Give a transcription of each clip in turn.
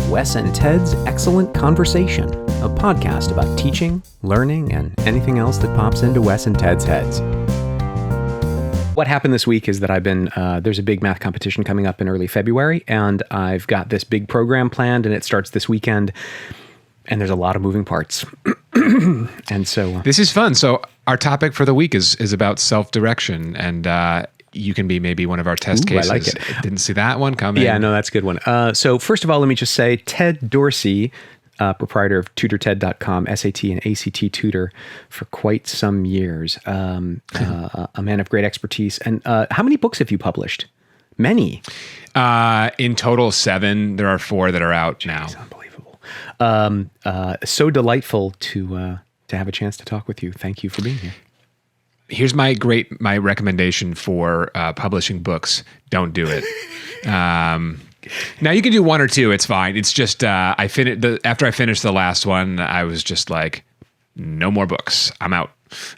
Wes and Ted's Excellent Conversation, a podcast about teaching, learning, and anything else that pops into Wes and Ted's heads. What happened this week is that there's a big math competition coming up in early February, and I've got this big program planned, and it starts this weekend, and there's a lot of moving parts. And so... This is fun. So our topic for the week is about self-direction, and you can be maybe one of our test cases. I like it. Didn't see that one coming. Yeah, no, that's a good one. So first of all, let me just say, Ted Dorsey, proprietor of TutorTed.com, SAT and ACT tutor for quite some years, a man of great expertise. And how many books have you published? Many. In total, 7. There are 4 that are out now. Unbelievable. So delightful to have a chance to talk with you. Thank you for being here. Here's my recommendation for publishing books. Don't do it. Now you can do 1 or 2. It's fine. It's just after I finished the last one, I was just like, no more books. I'm out.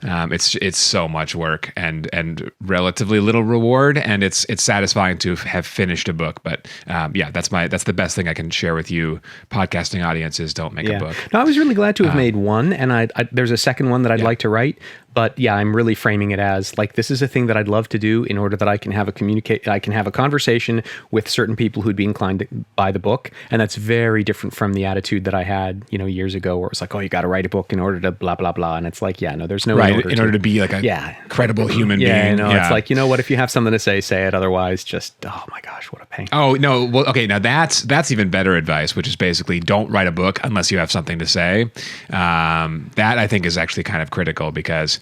It's so much work and relatively little reward, and it's satisfying to have finished a book. But that's the best thing I can share with you, podcasting audiences. Don't make a book. No, I was really glad to have made one, and there's a second one that I'd like to write. But yeah, I'm really framing it as like, this is a thing that I'd love to do in order that I can have a conversation with certain people who'd be inclined to buy the book. And that's very different from the attitude that I had, years ago, where it was like, oh, you got to write a book in order to blah, blah, blah. And it's like, yeah, no, there's no in order to be like a credible human being. It's like, what, if you have something to say it. Otherwise, just, oh my gosh, what a pain. Oh, no. Well, okay. Now that's even better advice, which is basically don't write a book unless you have something to say. That I think is actually kind of critical, because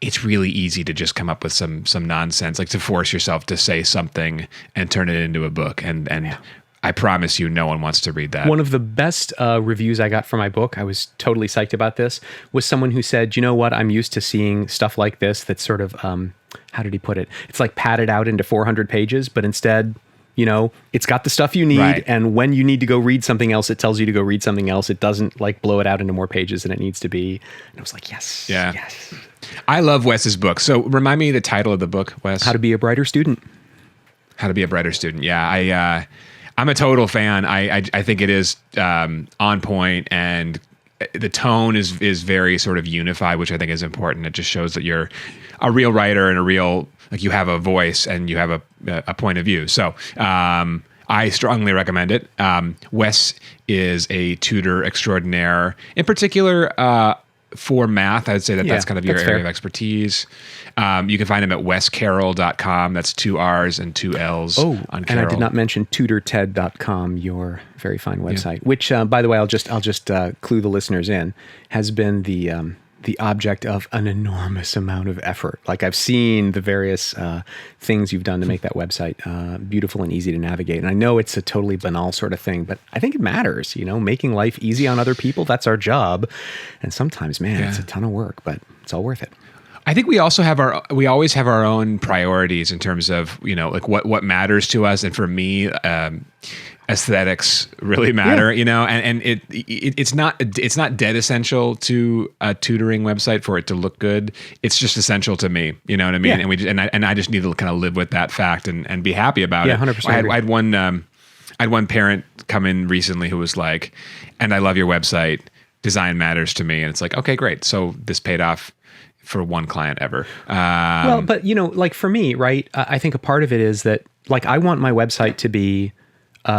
it's really easy to just come up with some nonsense, like to force yourself to say something and turn it into a book. And I promise you, no one wants to read that. One of the best reviews I got for my book, I was totally psyched about this, was someone who said, you know what, I'm used to seeing stuff like this that's sort of, how did he put it? It's like padded out into 400 pages, but instead... it's got the stuff you need. Right. And when you need to go read something else, it tells you to go read something else. It doesn't like blow it out into more pages than it needs to be. And I was like, yes. Yeah. Yes. I love Wes's book. So remind me the title of the book, Wes. How to Be a Brighter Student. How to Be a Brighter Student. Yeah. I'm a total fan. I think it is on point, and the tone is very sort of unified, which I think is important. It just shows that you're a real writer and you have a voice and you have a point of view. So I strongly recommend it. Wes is a tutor extraordinaire, in particular for math. I would say that's kind of your area of expertise. You can find him at wescarroll.com. That's 2 R's and 2 L's on Carroll. And I did not mention tutorted.com, your very fine website, which, by the way, I'll just clue the listeners in, has been the object of an enormous amount of effort. Like, I've seen the various things you've done to make that website beautiful and easy to navigate. And I know it's a totally banal sort of thing, but I think it matters, making life easy on other people. That's our job. And sometimes, it's a ton of work, but it's all worth it. I think we also we always have our own priorities in terms of, like what matters to us. And for me, aesthetics really matter, and it's not dead essential to a tutoring website for it to look good. It's just essential to me. You know what I mean? Yeah. And I just need to kind of live with that fact and be happy about it. 100%. I had one parent come in recently who was like, and I love your website. Design matters to me. And it's like, okay, great. So this paid off for one client ever. Well, but like for me, right? I think a part of it is that, like, I want my website to be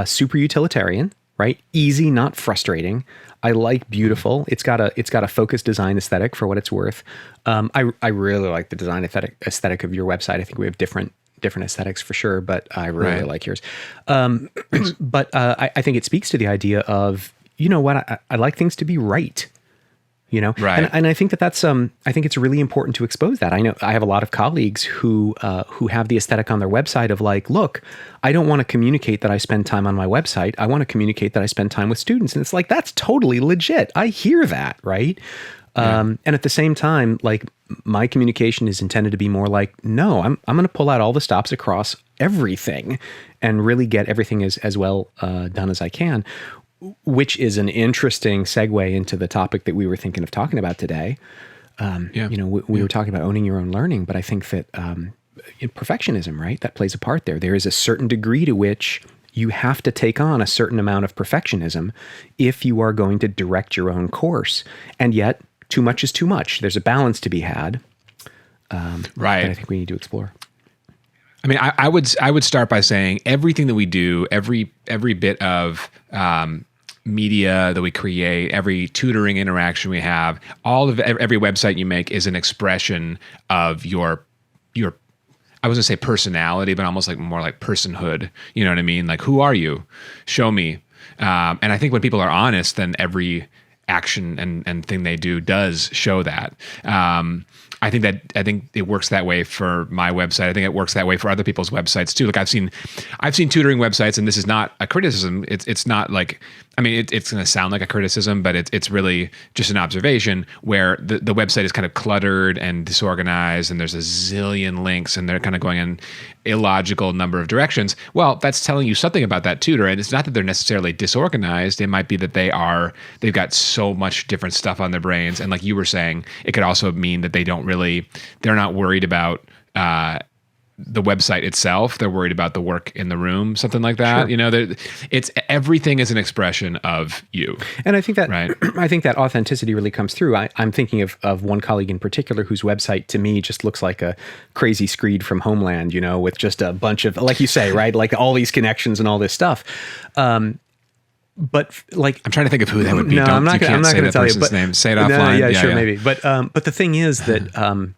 super utilitarian, right? Easy, not frustrating. I like beautiful. It's got a focused design aesthetic for what it's worth. I really like the design aesthetic of your website. I think we have different aesthetics for sure, but I really like yours. But I think it speaks to the idea of, I like things to be right. Right. And I think that's I think it's really important to expose that. I know I have a lot of colleagues who have the aesthetic on their website of like, look, I don't want to communicate that I spend time on my website. I want to communicate that I spend time with students. And it's like, that's totally legit. I hear that, right? Yeah. And at the same time, like, my communication is intended to be more like, no, I'm going to pull out all the stops across everything and really get everything as well done as I can. Which is an interesting segue into the topic that we were thinking of talking about today. We were talking about owning your own learning, but I think that perfectionism, right? That plays a part there. There is a certain degree to which you have to take on a certain amount of perfectionism if you are going to direct your own course. And yet, too much is too much. There's a balance to be had. Right. That I think we need to explore. I mean, I would start by saying everything that we do, every bit of media that we create, every tutoring interaction we have, all of every website you make is an expression of your I was gonna say personality, but almost like more like personhood. You know what I mean? Like, who are you? Show me. And I think when people are honest, then every action and thing they do does show that. I think it works that way for my website. I think it works that way for other people's websites too. Like I've seen tutoring websites, and this is not a criticism. It's not like, I mean, it's going to sound like a criticism, but it's really just an observation where the website is kind of cluttered and disorganized, and there's a zillion links, and they're kind of going in illogical number of directions. Well, that's telling you something about that tutor, and it's not that they're necessarily disorganized. It might be that they've got so much different stuff on their brains, and like you were saying, it could also mean that they're not worried about the website itself. They're worried about the work in the room, something like that. Sure. You know, it's everything is an expression of you. And I think that right? I think that authenticity really comes through. I'm thinking of one colleague in particular whose website to me just looks like a crazy screed from Homeland, you know, with just a bunch of, like you say, right, like all these connections and all this stuff. But like, I'm trying to think of who that would be. No, I'm not going to tell you. But name. Say it offline. Yeah, sure, maybe. But the thing is that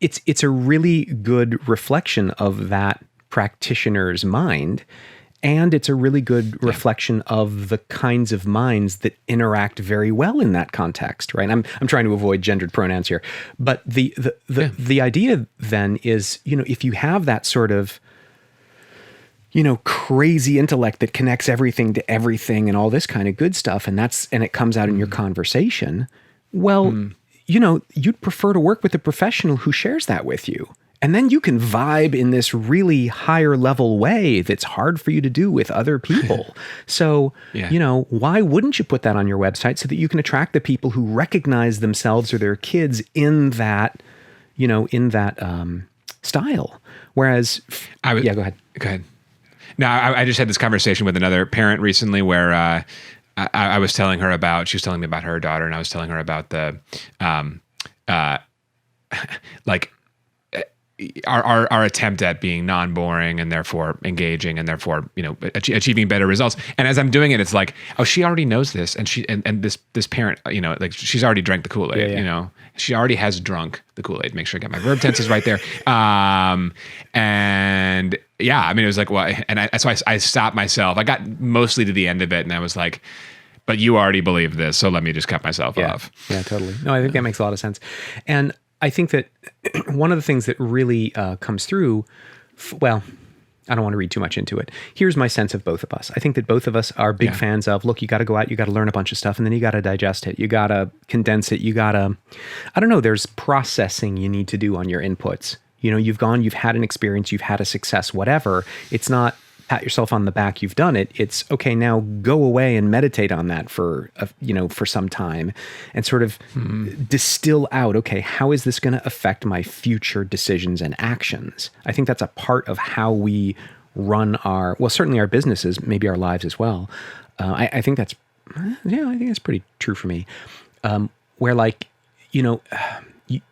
it's a really good reflection of that practitioner's mind, and it's a really good reflection of the kinds of minds that interact very well in that context, right? I'm trying to avoid gendered pronouns here, but the idea then is, you know, if you have that sort of, you know, crazy intellect that connects everything to everything and all this kind of good stuff, and it comes out in your conversation, well, you know, you'd prefer to work with a professional who shares that with you. And then you can vibe in this really higher level way that's hard for you to do with other people. So, you know, why wouldn't you put that on your website so that you can attract the people who recognize themselves or their kids in that, you know, in that style? Whereas, go ahead. Go ahead. No, I just had this conversation with another parent recently where I was telling her about, she was telling me about her daughter, and I was telling her about the, like our attempt at being non-boring and therefore engaging and therefore, you know, achieving better results. And as I'm doing it, it's like, oh, she already knows this. And this parent, you know, like she's already drank the Kool-Aid, you know, she already has drunk the Kool-Aid. Make sure I get my verb tenses right there. And yeah, I mean, it was like, well, and that's why I stopped myself. I got mostly to the end of it, and I was like, but you already believe this, so let me just cut myself off. Yeah, totally. No, I think that makes a lot of sense. And I think that one of the things that really comes through, well, I don't want to read too much into it. Here's my sense of both of us. I think that both of us are big fans of, look, you got to go out, you got to learn a bunch of stuff, and then you got to digest it. You got to condense it. You got to, I don't know, there's processing you need to do on your inputs. You know, you've had an experience, you've had a success, whatever. It's not pat yourself on the back, you've done it. It's okay, now go away and meditate on that for some time and sort of distill out, okay, how is this going to affect my future decisions and actions? I think that's a part of how we run certainly our businesses, maybe our lives as well. I think that's pretty true for me. Where like, you know,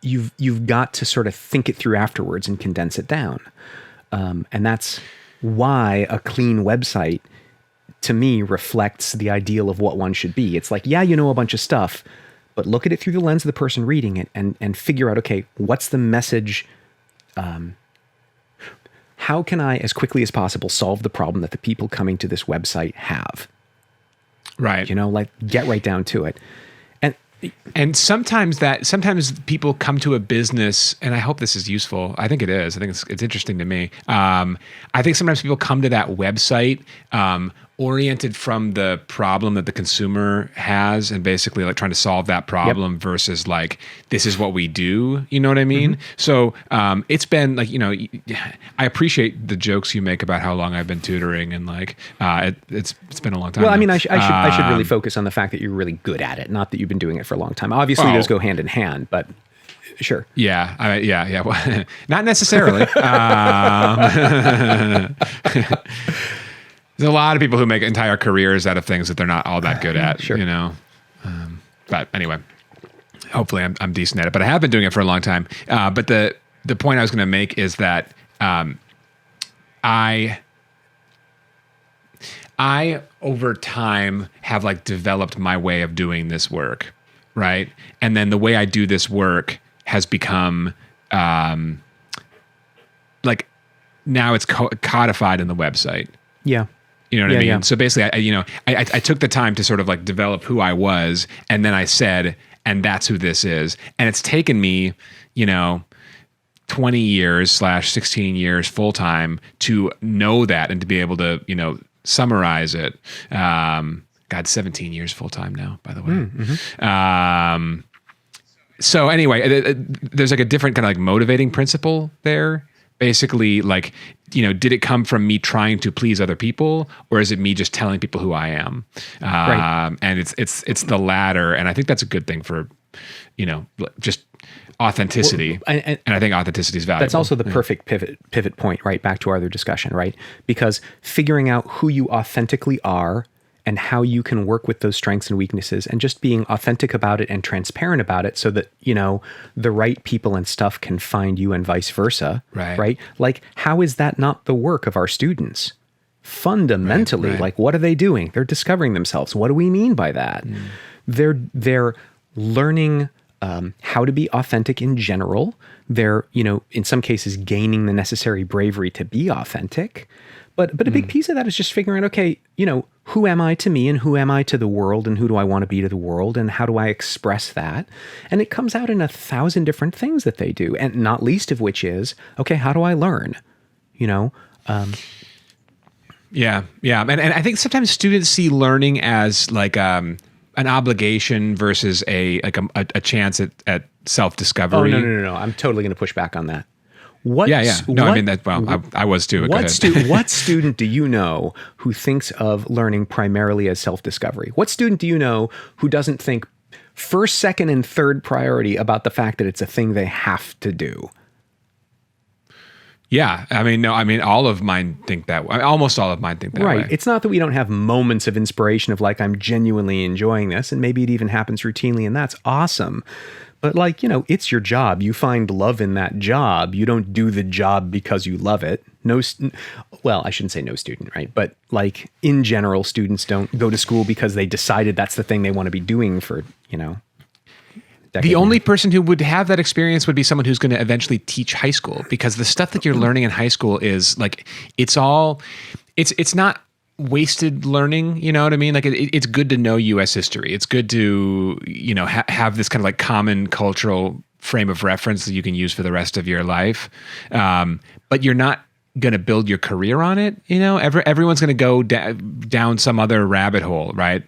you've got to sort of think it through afterwards and condense it down. And that's why a clean website to me reflects the ideal of what one should be. It's like, yeah, you know a bunch of stuff, but look at it through the lens of the person reading it and figure out, okay, what's the message? How can I, as quickly as possible, solve the problem that the people coming to this website have? Right. You know, like get right down to it. And sometimes people come to a business, and I hope this is useful. I think it is. I think it's interesting to me. I think sometimes people come to that website oriented from the problem that the consumer has, and basically like trying to solve that problem versus like, this is what we do. You know what I mean? So it's been like, you know, I appreciate the jokes you make about how long I've been tutoring, and like it's been a long time. Well, I mean, I should really focus on the fact that you're really good at it, not that you've been doing it for a long time. Obviously, those go hand in hand, but Yeah. Yeah. Well, not necessarily. There's a lot of people who make entire careers out of things that they're not all that good at, Sure. you know? But anyway, hopefully I'm decent at it, but I have been doing it for a long time. But the point I was going to make is that, I over time have like developed my way of doing this work, right? And then the way I do this work has become like now it's codified in the website. Yeah. You know what I mean? Yeah. So basically, I took the time to sort of like develop who I was, and then I said, and that's who this is. And it's taken me, 20 years / 16 years full time to know that and to be able to, summarize it. God, 17 years full time now, by the way. Mm-hmm. So anyway, there's like a different kind of like motivating principle there. Basically, like, did it come from me trying to please other people, or is it me just telling people who I am? Right. And it's the latter, and I think that's a good thing for, just authenticity. Well, and I think authenticity is valuable. That's also the perfect pivot point, right? Back to our other discussion, right? Because figuring out who you authentically are and how you can work with those strengths and weaknesses and just being authentic about it and transparent about it so that, the right people and stuff can find you and vice versa. Right? Like, how is that not the work of our students? Fundamentally, right. Like, what are they doing? They're discovering themselves. What do we mean by that? They're learning how to be authentic in general. They're, in some cases, gaining the necessary bravery to be authentic. But a big piece of that is just figuring out, okay, who am I to me and who am I to the world and who do I want to be to the world and how do I express that? And it comes out in 1,000 different things that they do, and not least of which is, okay, how do I learn? Yeah. And I think sometimes students see learning as like an obligation versus a chance at self-discovery. Oh, no. I'm totally going to push back on that. I was too. What student do you know who thinks of learning primarily as self-discovery? What student do you know who doesn't think first, second, and third priority about the fact that it's a thing they have to do? Yeah. All of mine think that way. Almost all of mine think that way. Right. It's not that we don't have moments of inspiration of like, I'm genuinely enjoying this, and maybe it even happens routinely, and that's awesome. But like, it's your job. You find love in that job. You don't do the job because you love it. Well, I shouldn't say no student, right? But like in general, students don't go to school because they decided that's the thing they want to be doing for, The only person who would have that experience would be someone who's going to eventually teach high school, because the stuff that you're learning in high school is like, it's not wasted learning, you know what I mean? Like it's good to know U.S. history. It's good to, have this kind of like common cultural frame of reference that you can use for the rest of your life. But you're not going to build your career on it. Everyone's going to go down some other rabbit hole, right?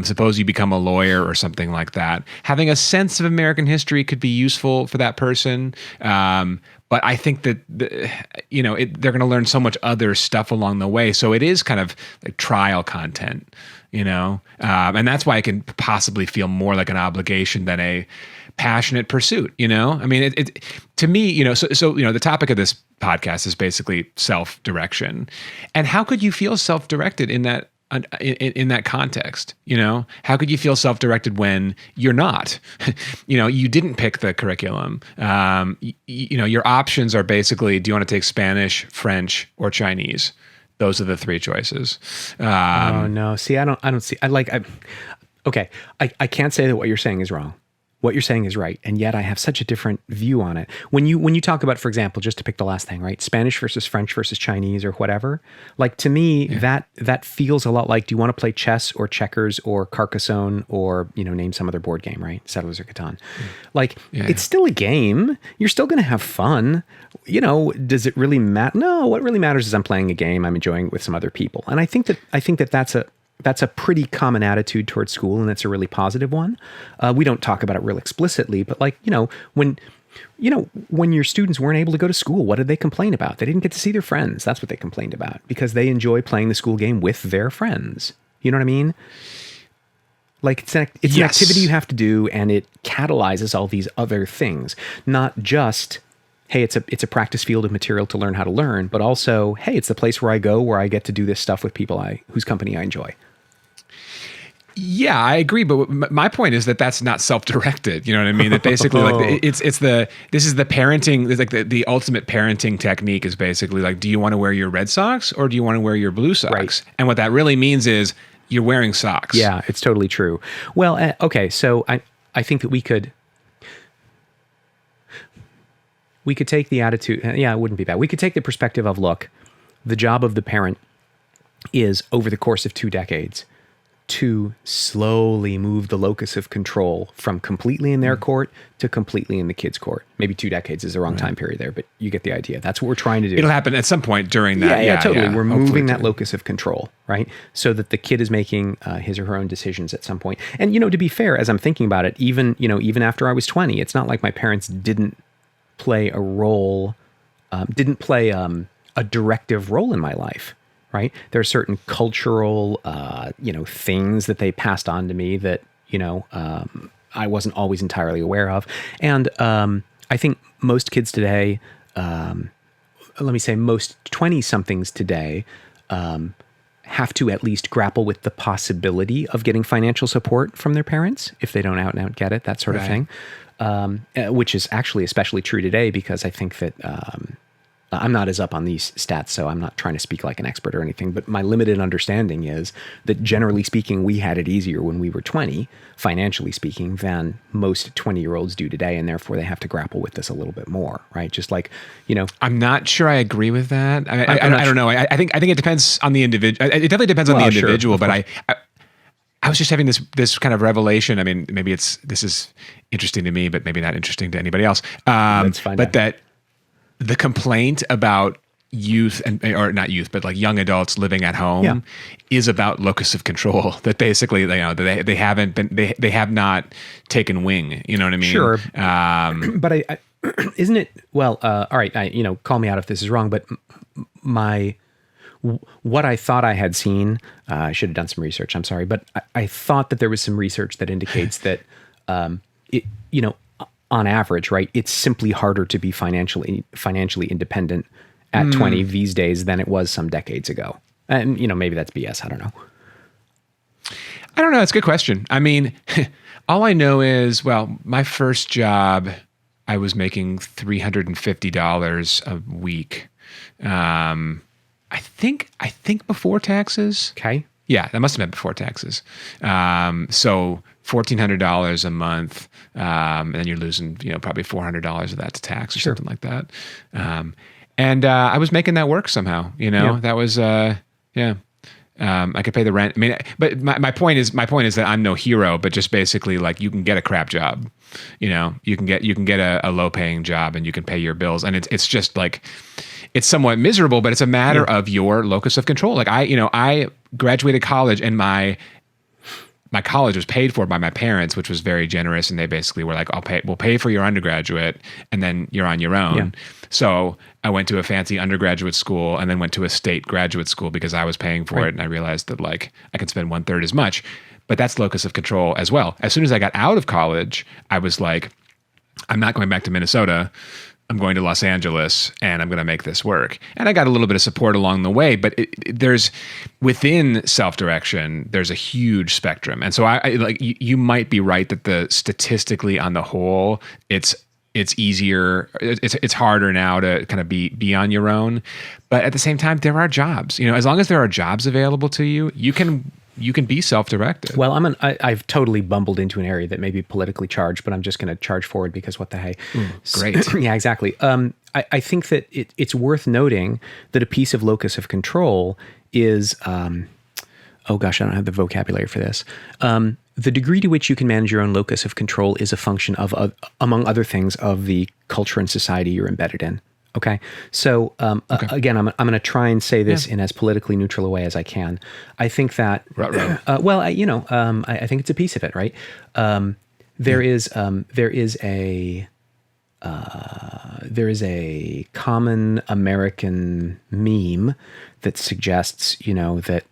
Suppose you become a lawyer or something like that. Having a sense of American history could be useful for that person. But I think that, they're going to learn so much other stuff along the way. So it is kind of like trial content, and that's why it can possibly feel more like an obligation than a passionate pursuit. It to me, so the topic of this podcast is basically self-direction. And how could you feel self-directed in that context? How could you feel self-directed when you're not? You didn't pick the curriculum. Your options are basically, do you want to take Spanish, French, or Chinese? Those are the three choices. Oh no! See, I don't see. I can't say that what you're saying is wrong. What you're saying is right, and yet I have such a different view on it. When you talk about, for example, just to pick the last thing, right? Spanish versus French versus Chinese or whatever. Like to me, that feels a lot like, do you want to play chess or checkers or Carcassonne or name some other board game, right? Settlers or Catan. It's still a game. You're still going to have fun. Does it really matter? No. What really matters is I'm playing a game. I'm enjoying it with some other people, and I think that that's a pretty common attitude towards school, and it's a really positive one. We don't talk about it real explicitly, but when your students weren't able to go to school, what did they complain about? They didn't get to see their friends. That's what they complained about, because they enjoy playing the school game with their friends. You know what I mean? Like it's an activity you have to do, and it catalyzes all these other things. Not just, hey, it's a practice field of material to learn how to learn, but also, hey, it's the place where I go where I get to do this stuff with people whose company I enjoy. Yeah, I agree, but my point is that that's not self-directed. You know what I mean? That basically, like, this is the parenting. It's like the ultimate parenting technique is basically like, do you want to wear your red socks or do you want to wear your blue socks? Right. And what that really means is you're wearing socks. Yeah, it's totally true. Well, okay, so I think that we could take the attitude. Yeah, it wouldn't be bad. We could take the perspective of, look, the job of the parent is, over the course of 2 decades, to slowly move the locus of control from completely in their court to completely in the kid's court. Maybe 2 decades is the wrong time period there, but you get the idea. That's what we're trying to do. It'll happen at some point during that. Yeah, totally. Yeah, we're moving that locus of control, right? So that the kid is making his or her own decisions at some point. And, to be fair, as I'm thinking about it, even after I was 20, it's not like my parents didn't play a role, a directive role in my life. Right. There are certain cultural, things that they passed on to me that, I wasn't always entirely aware of. And I think most kids today, most 20-somethings today, have to at least grapple with the possibility of getting financial support from their parents if they don't out and out get it, that sort of thing, which is actually especially true today because I think that I'm not as up on these stats, so I'm not trying to speak like an expert or anything, but my limited understanding is that generally speaking, we had it easier when we were 20, financially speaking, than most 20-year-olds do today, and therefore they have to grapple with this a little bit more, right? Just like, I'm not sure I agree with that. I don't know. I think it depends on the individual. It definitely depends on the individual, sure, but I was just having this kind of revelation. I mean, maybe this is interesting to me, but maybe not interesting to anybody else. Let's find out. That the complaint about youth or not youth, but like young adults living at home is about locus of control. That basically, they have not taken wing. You know what I mean? Sure. But I isn't it? Well, all right. Call me out if this is wrong, but what I thought I had seen, I should have done some research. I'm sorry, but I thought that there was some research that indicates that, on average, right, it's simply harder to be financially independent at 20 these days than it was some decades ago. And, maybe that's BS. I don't know. It's a good question. I mean, all I know is, my first job, I was making $350 a week. I think before taxes. Okay. Yeah, that must have been before taxes. So $1,400 a month, and then you're losing, probably $400 of that to tax or something like that. And I was making that work somehow. That was I could pay the rent. I mean, but my point is that I'm no hero, but just basically like you can get a crap job. You can get a low paying job and you can pay your bills, and it's just like. It's somewhat miserable, but it's a matter of your locus of control. Like I graduated college and my college was paid for by my parents, which was very generous. And they basically were like, we'll pay for your undergraduate and then you're on your own. Yeah. So I went to a fancy undergraduate school and then went to a state graduate school because I was paying for it. And I realized that like I could spend 1/3 as much, but that's locus of control as well. As soon as I got out of college, I was like, I'm not going back to Minnesota. I'm going to Los Angeles and I'm going to make this work. And I got a little bit of support along the way, but there's within self-direction, there's a huge spectrum. And so you might be right that statistically on the whole, it's easier. It's harder now to kind of be on your own. But at the same time, there are jobs, as long as there are jobs available to you, you can be self-directed. Well, I've totally bumbled into an area that may be politically charged, but I'm just going to charge forward because what the hey. Great. Yeah, exactly. I think that it's worth noting that a piece of locus of control is, oh gosh, I don't have the vocabulary for this. The degree to which you can manage your own locus of control is a function of, among other things, of the culture and society you're embedded in. Okay. So, again, I'm going to try and say this in as politically neutral a way as I can. I think that, right. I think it's a piece of it, right? There is a common American meme that suggests, that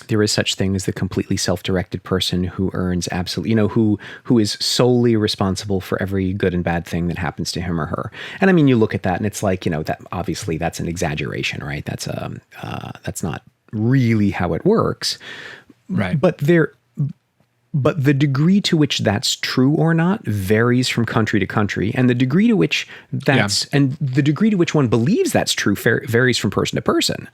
there is such thing as the completely self-directed person who earns absolutely, who is solely responsible for every good and bad thing that happens to him or her. And I mean, you look at that and it's like, that obviously that's an exaggeration, right? That's not really how it works. Right. But the degree to which that's true or not varies from country to country, and the degree to which and the degree to which one believes that's true varies from person to person.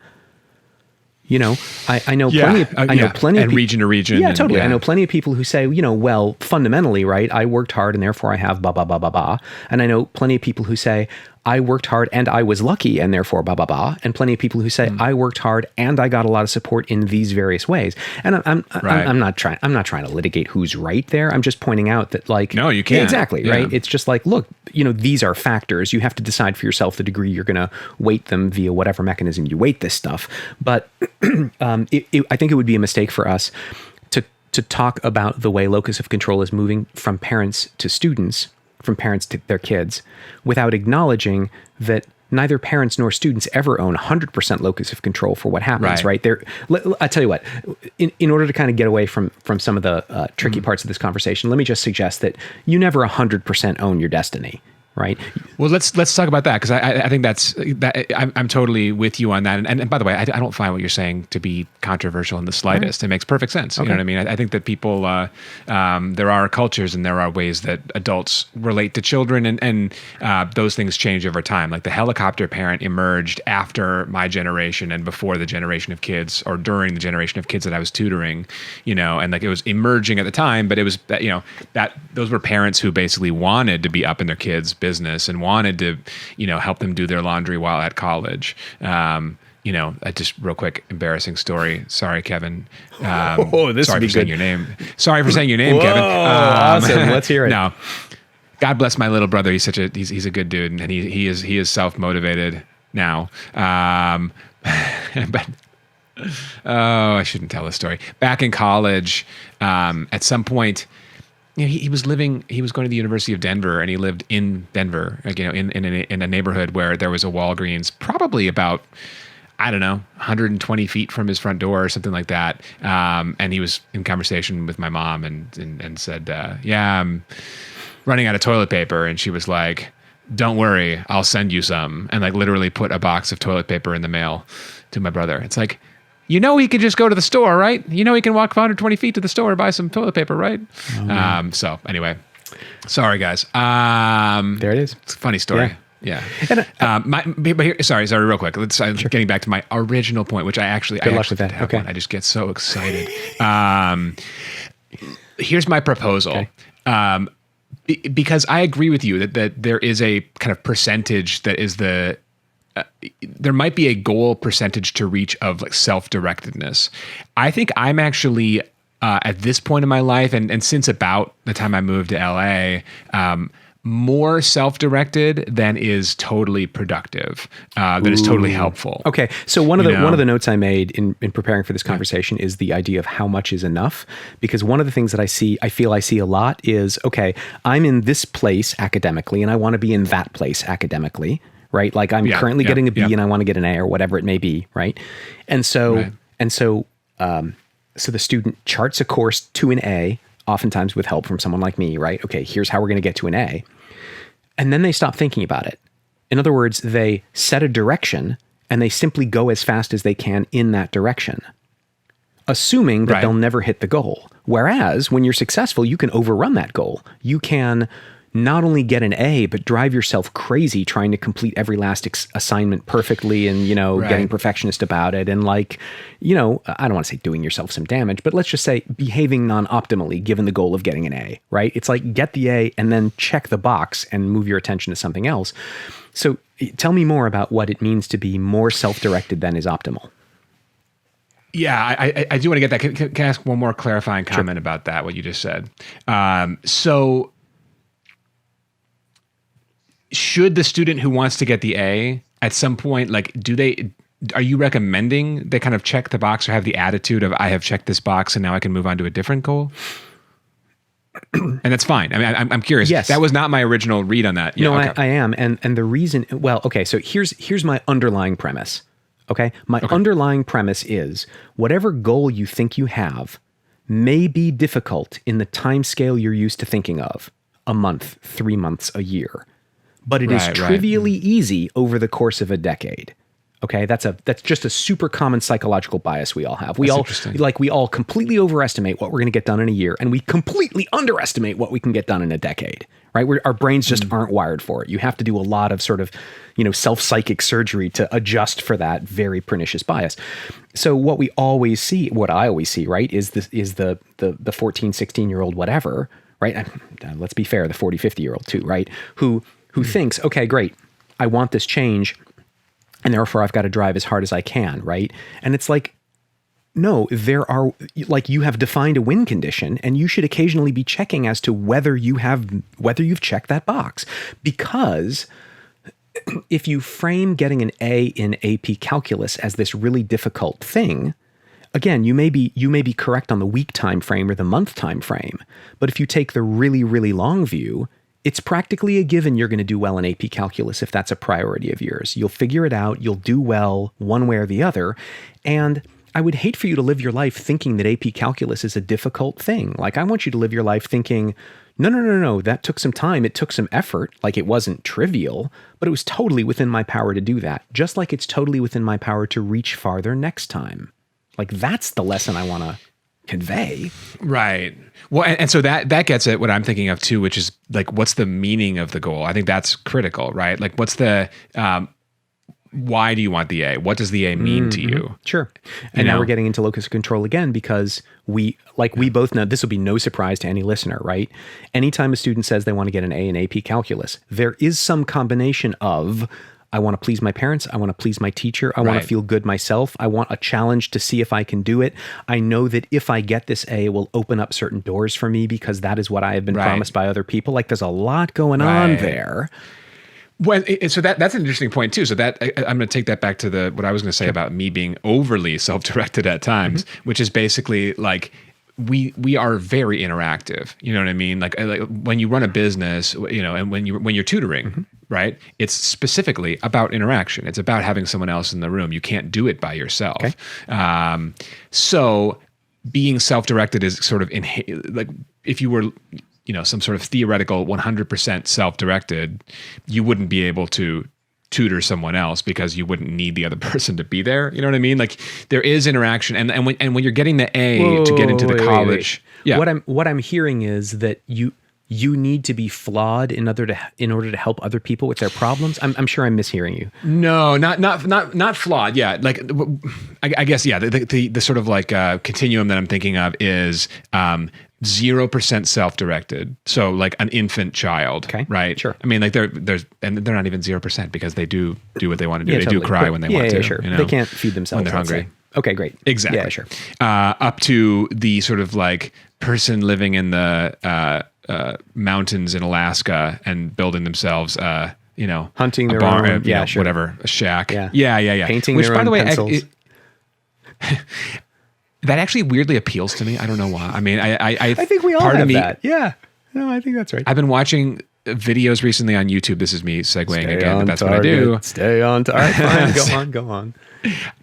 I know plenty of region to region. Yeah, totally. I know plenty of people who say, well, fundamentally, right, I worked hard and therefore I have blah, blah, blah, blah, blah. And I know plenty of people who say, I worked hard and I was lucky and therefore blah, blah, blah. And plenty of people who say, I worked hard and I got a lot of support in these various ways. And I'm not trying to litigate who's right there. I'm just pointing out that, like, no, you can't. Yeah, exactly. Yeah. Right. It's just like, look, these are factors. You have to decide for yourself the degree you're going to weight them via whatever mechanism you weight this stuff. But I think it would be a mistake for us to talk about the way locus of control is moving from parents to students, from parents to their kids, without acknowledging that neither parents nor students ever own 100% locus of control for what happens, right? I tell you what, in order to kind of get away from some of the tricky parts of this conversation, let me just suggest that you never 100% own your destiny. Right. Well, let's talk about that, because I think I'm totally with you on that. And by the way, I don't find what you're saying to be controversial in the slightest. Right. It makes perfect sense. Okay. You know what I mean? I think that people, there are cultures and there are ways that adults relate to children, and those things change over time. Like the helicopter parent emerged after my generation and before the generation of kids, or during the generation of kids that I was tutoring. And like it was emerging at the time, but it was that those were parents who basically wanted to be up in their kids' business and wanted to, help them do their laundry while at college. Just real quick, embarrassing story. Sorry, Kevin. This sorry would be for saying good. your name. Sorry for saying your name, Whoa, Kevin. Awesome. Let's hear it. No, God bless my little brother. He's he's a good dude, and he is self-motivated now. But I shouldn't tell this story. Back in college, at some point, he was going to the University of Denver, and he lived in Denver, like, in a neighborhood where there was a Walgreens, probably about, 120 feet from his front door or something like that. And he was in conversation with my mom and said, I'm running out of toilet paper. And she was like, don't worry, I'll send you some. And like literally put a box of toilet paper in the mail to my brother. It's like, he could just go to the store, right? He can walk 120 feet to the store and buy some toilet paper, right? Oh, so anyway, sorry guys. There it is. It's a funny story. Yeah. But here, sorry, real quick. Sure. Getting back to my original point, which I actually luck with that. Okay. I just get so excited. Here's my proposal. Okay. Because I agree with you that there is a kind of percentage that is there might be a goal percentage to reach of like self-directedness. I think I'm actually at this point in my life, and since about the time I moved to LA, more self-directed than is totally productive, that is totally helpful. Okay, so one of the notes I made in preparing for this conversation is the idea of how much is enough, because one of the things that I feel I see a lot is, okay, I'm in this place academically, and I want to be in that place academically. Right? Like I'm currently getting a B and I want to get an A or whatever it may be. Right. And so the student charts a course to an A, oftentimes with help from someone like me, right? Okay, here's how we're going to get to an A. And then they stop thinking about it. In other words, they set a direction and they simply go as fast as they can in that direction, assuming that they'll never hit the goal. Whereas when you're successful, you can overrun that goal. You can not only get an A, but drive yourself crazy trying to complete every last assignment perfectly and, getting perfectionist about it. And I don't want to say doing yourself some damage, but let's just say behaving non-optimally given the goal of getting an A, right? It's like get the A and then check the box and move your attention to something else. So tell me more about what it means to be more self-directed than is optimal. Yeah, I do want to get that. Can I ask one more clarifying comment about that, what you just said? So should the student who wants to get the A at some point, are you recommending they kind of check the box or have the attitude of I have checked this box and now I can move on to a different goal? And that's fine. I mean, I'm curious. Yes. That was not my original read on that. No, okay. I am. And the reason, so here's my underlying premise Okay. My underlying premise is whatever goal you think you have may be difficult in the time scale you're used to thinking of, a month, 3 months, a year, but it is trivially easy over the course of a decade. Okay, that's just a super common psychological bias we all have. We all completely overestimate what we're going to get done in a year, and we completely underestimate what we can get done in a decade. Right? Our brains just aren't wired for it. You have to do a lot of sort of, self-psychic surgery to adjust for that very pernicious bias. So what I always see, right, is the 14, 16-year-old whatever, right? Let's be fair, the 40, 50-year-old too, right? Who thinks, okay, great, I want this change, and therefore I've got to drive as hard as I can, right? And it's like, no, you have defined a win condition, and you should occasionally be checking as to whether you've checked that box. Because if you frame getting an A in AP Calculus as this really difficult thing, again, you may be correct on the week time frame or the month time frame. But if you take the really, really long view, it's practically a given you're going to do well in AP Calculus if that's a priority of yours. You'll figure it out. You'll do well one way or the other. And I would hate for you to live your life thinking that AP Calculus is a difficult thing. Like, I want you to live your life thinking, no, that took some time. It took some effort. Like, it wasn't trivial, but it was totally within my power to do that. Just like it's totally within my power to reach farther next time. Like, that's the lesson I want to convey. Right. Well, and so that gets at what I'm thinking of too, which is like, what's the meaning of the goal? I think that's critical, right? Like, what's the, why do you want the A? What does the A mean to you? Sure. And now we're getting into locus of control again, because we both know, this will be no surprise to any listener, right? Anytime a student says they want to get an A in AP Calculus, there is some combination of, I want to please my parents, I want to please my teacher, I want to feel good myself, I want a challenge to see if I can do it. I know that if I get this A, it will open up certain doors for me because that is what I have been promised by other people. Like, there's a lot going on there. Well, so that's an interesting point too. So that I'm going to take that back to what I was going to say about me being overly self-directed at times, which is basically like we are very interactive. You know what I mean? Like when you run a business, and when you're tutoring, right? It's specifically about interaction. It's about having someone else in the room. You can't do it by yourself. Okay. So being self-directed is sort of like if you were some sort of theoretical 100% self-directed, you wouldn't be able to tutor someone else because you wouldn't need the other person to be there. You know what I mean? Like, there is interaction, and when you're getting the A to get into the college, what I'm hearing is that you need to be flawed in order to help other people with their problems. I'm sure I'm mishearing you. No, not flawed. Yeah, like I guess the sort of like continuum that I'm thinking of is 0% self-directed. So like an infant child, right? Sure. I mean, like they're not even 0% because they do what they want to do. They do cry when they want to. Yeah, sure. They can't feed themselves when they're hungry. Okay, great. Exactly. Yeah, sure. Up to the sort of like person living in the mountains in Alaska and building themselves, hunting their barn, own, whatever, a shack. Yeah. Painting their own pencils. That actually weirdly appeals to me. I don't know why. I mean, I think we all have that. Yeah. No, I think that's right. I've been watching videos recently on YouTube. This is me segueing again, but that's what I do. Stay on target. Fine. Go on.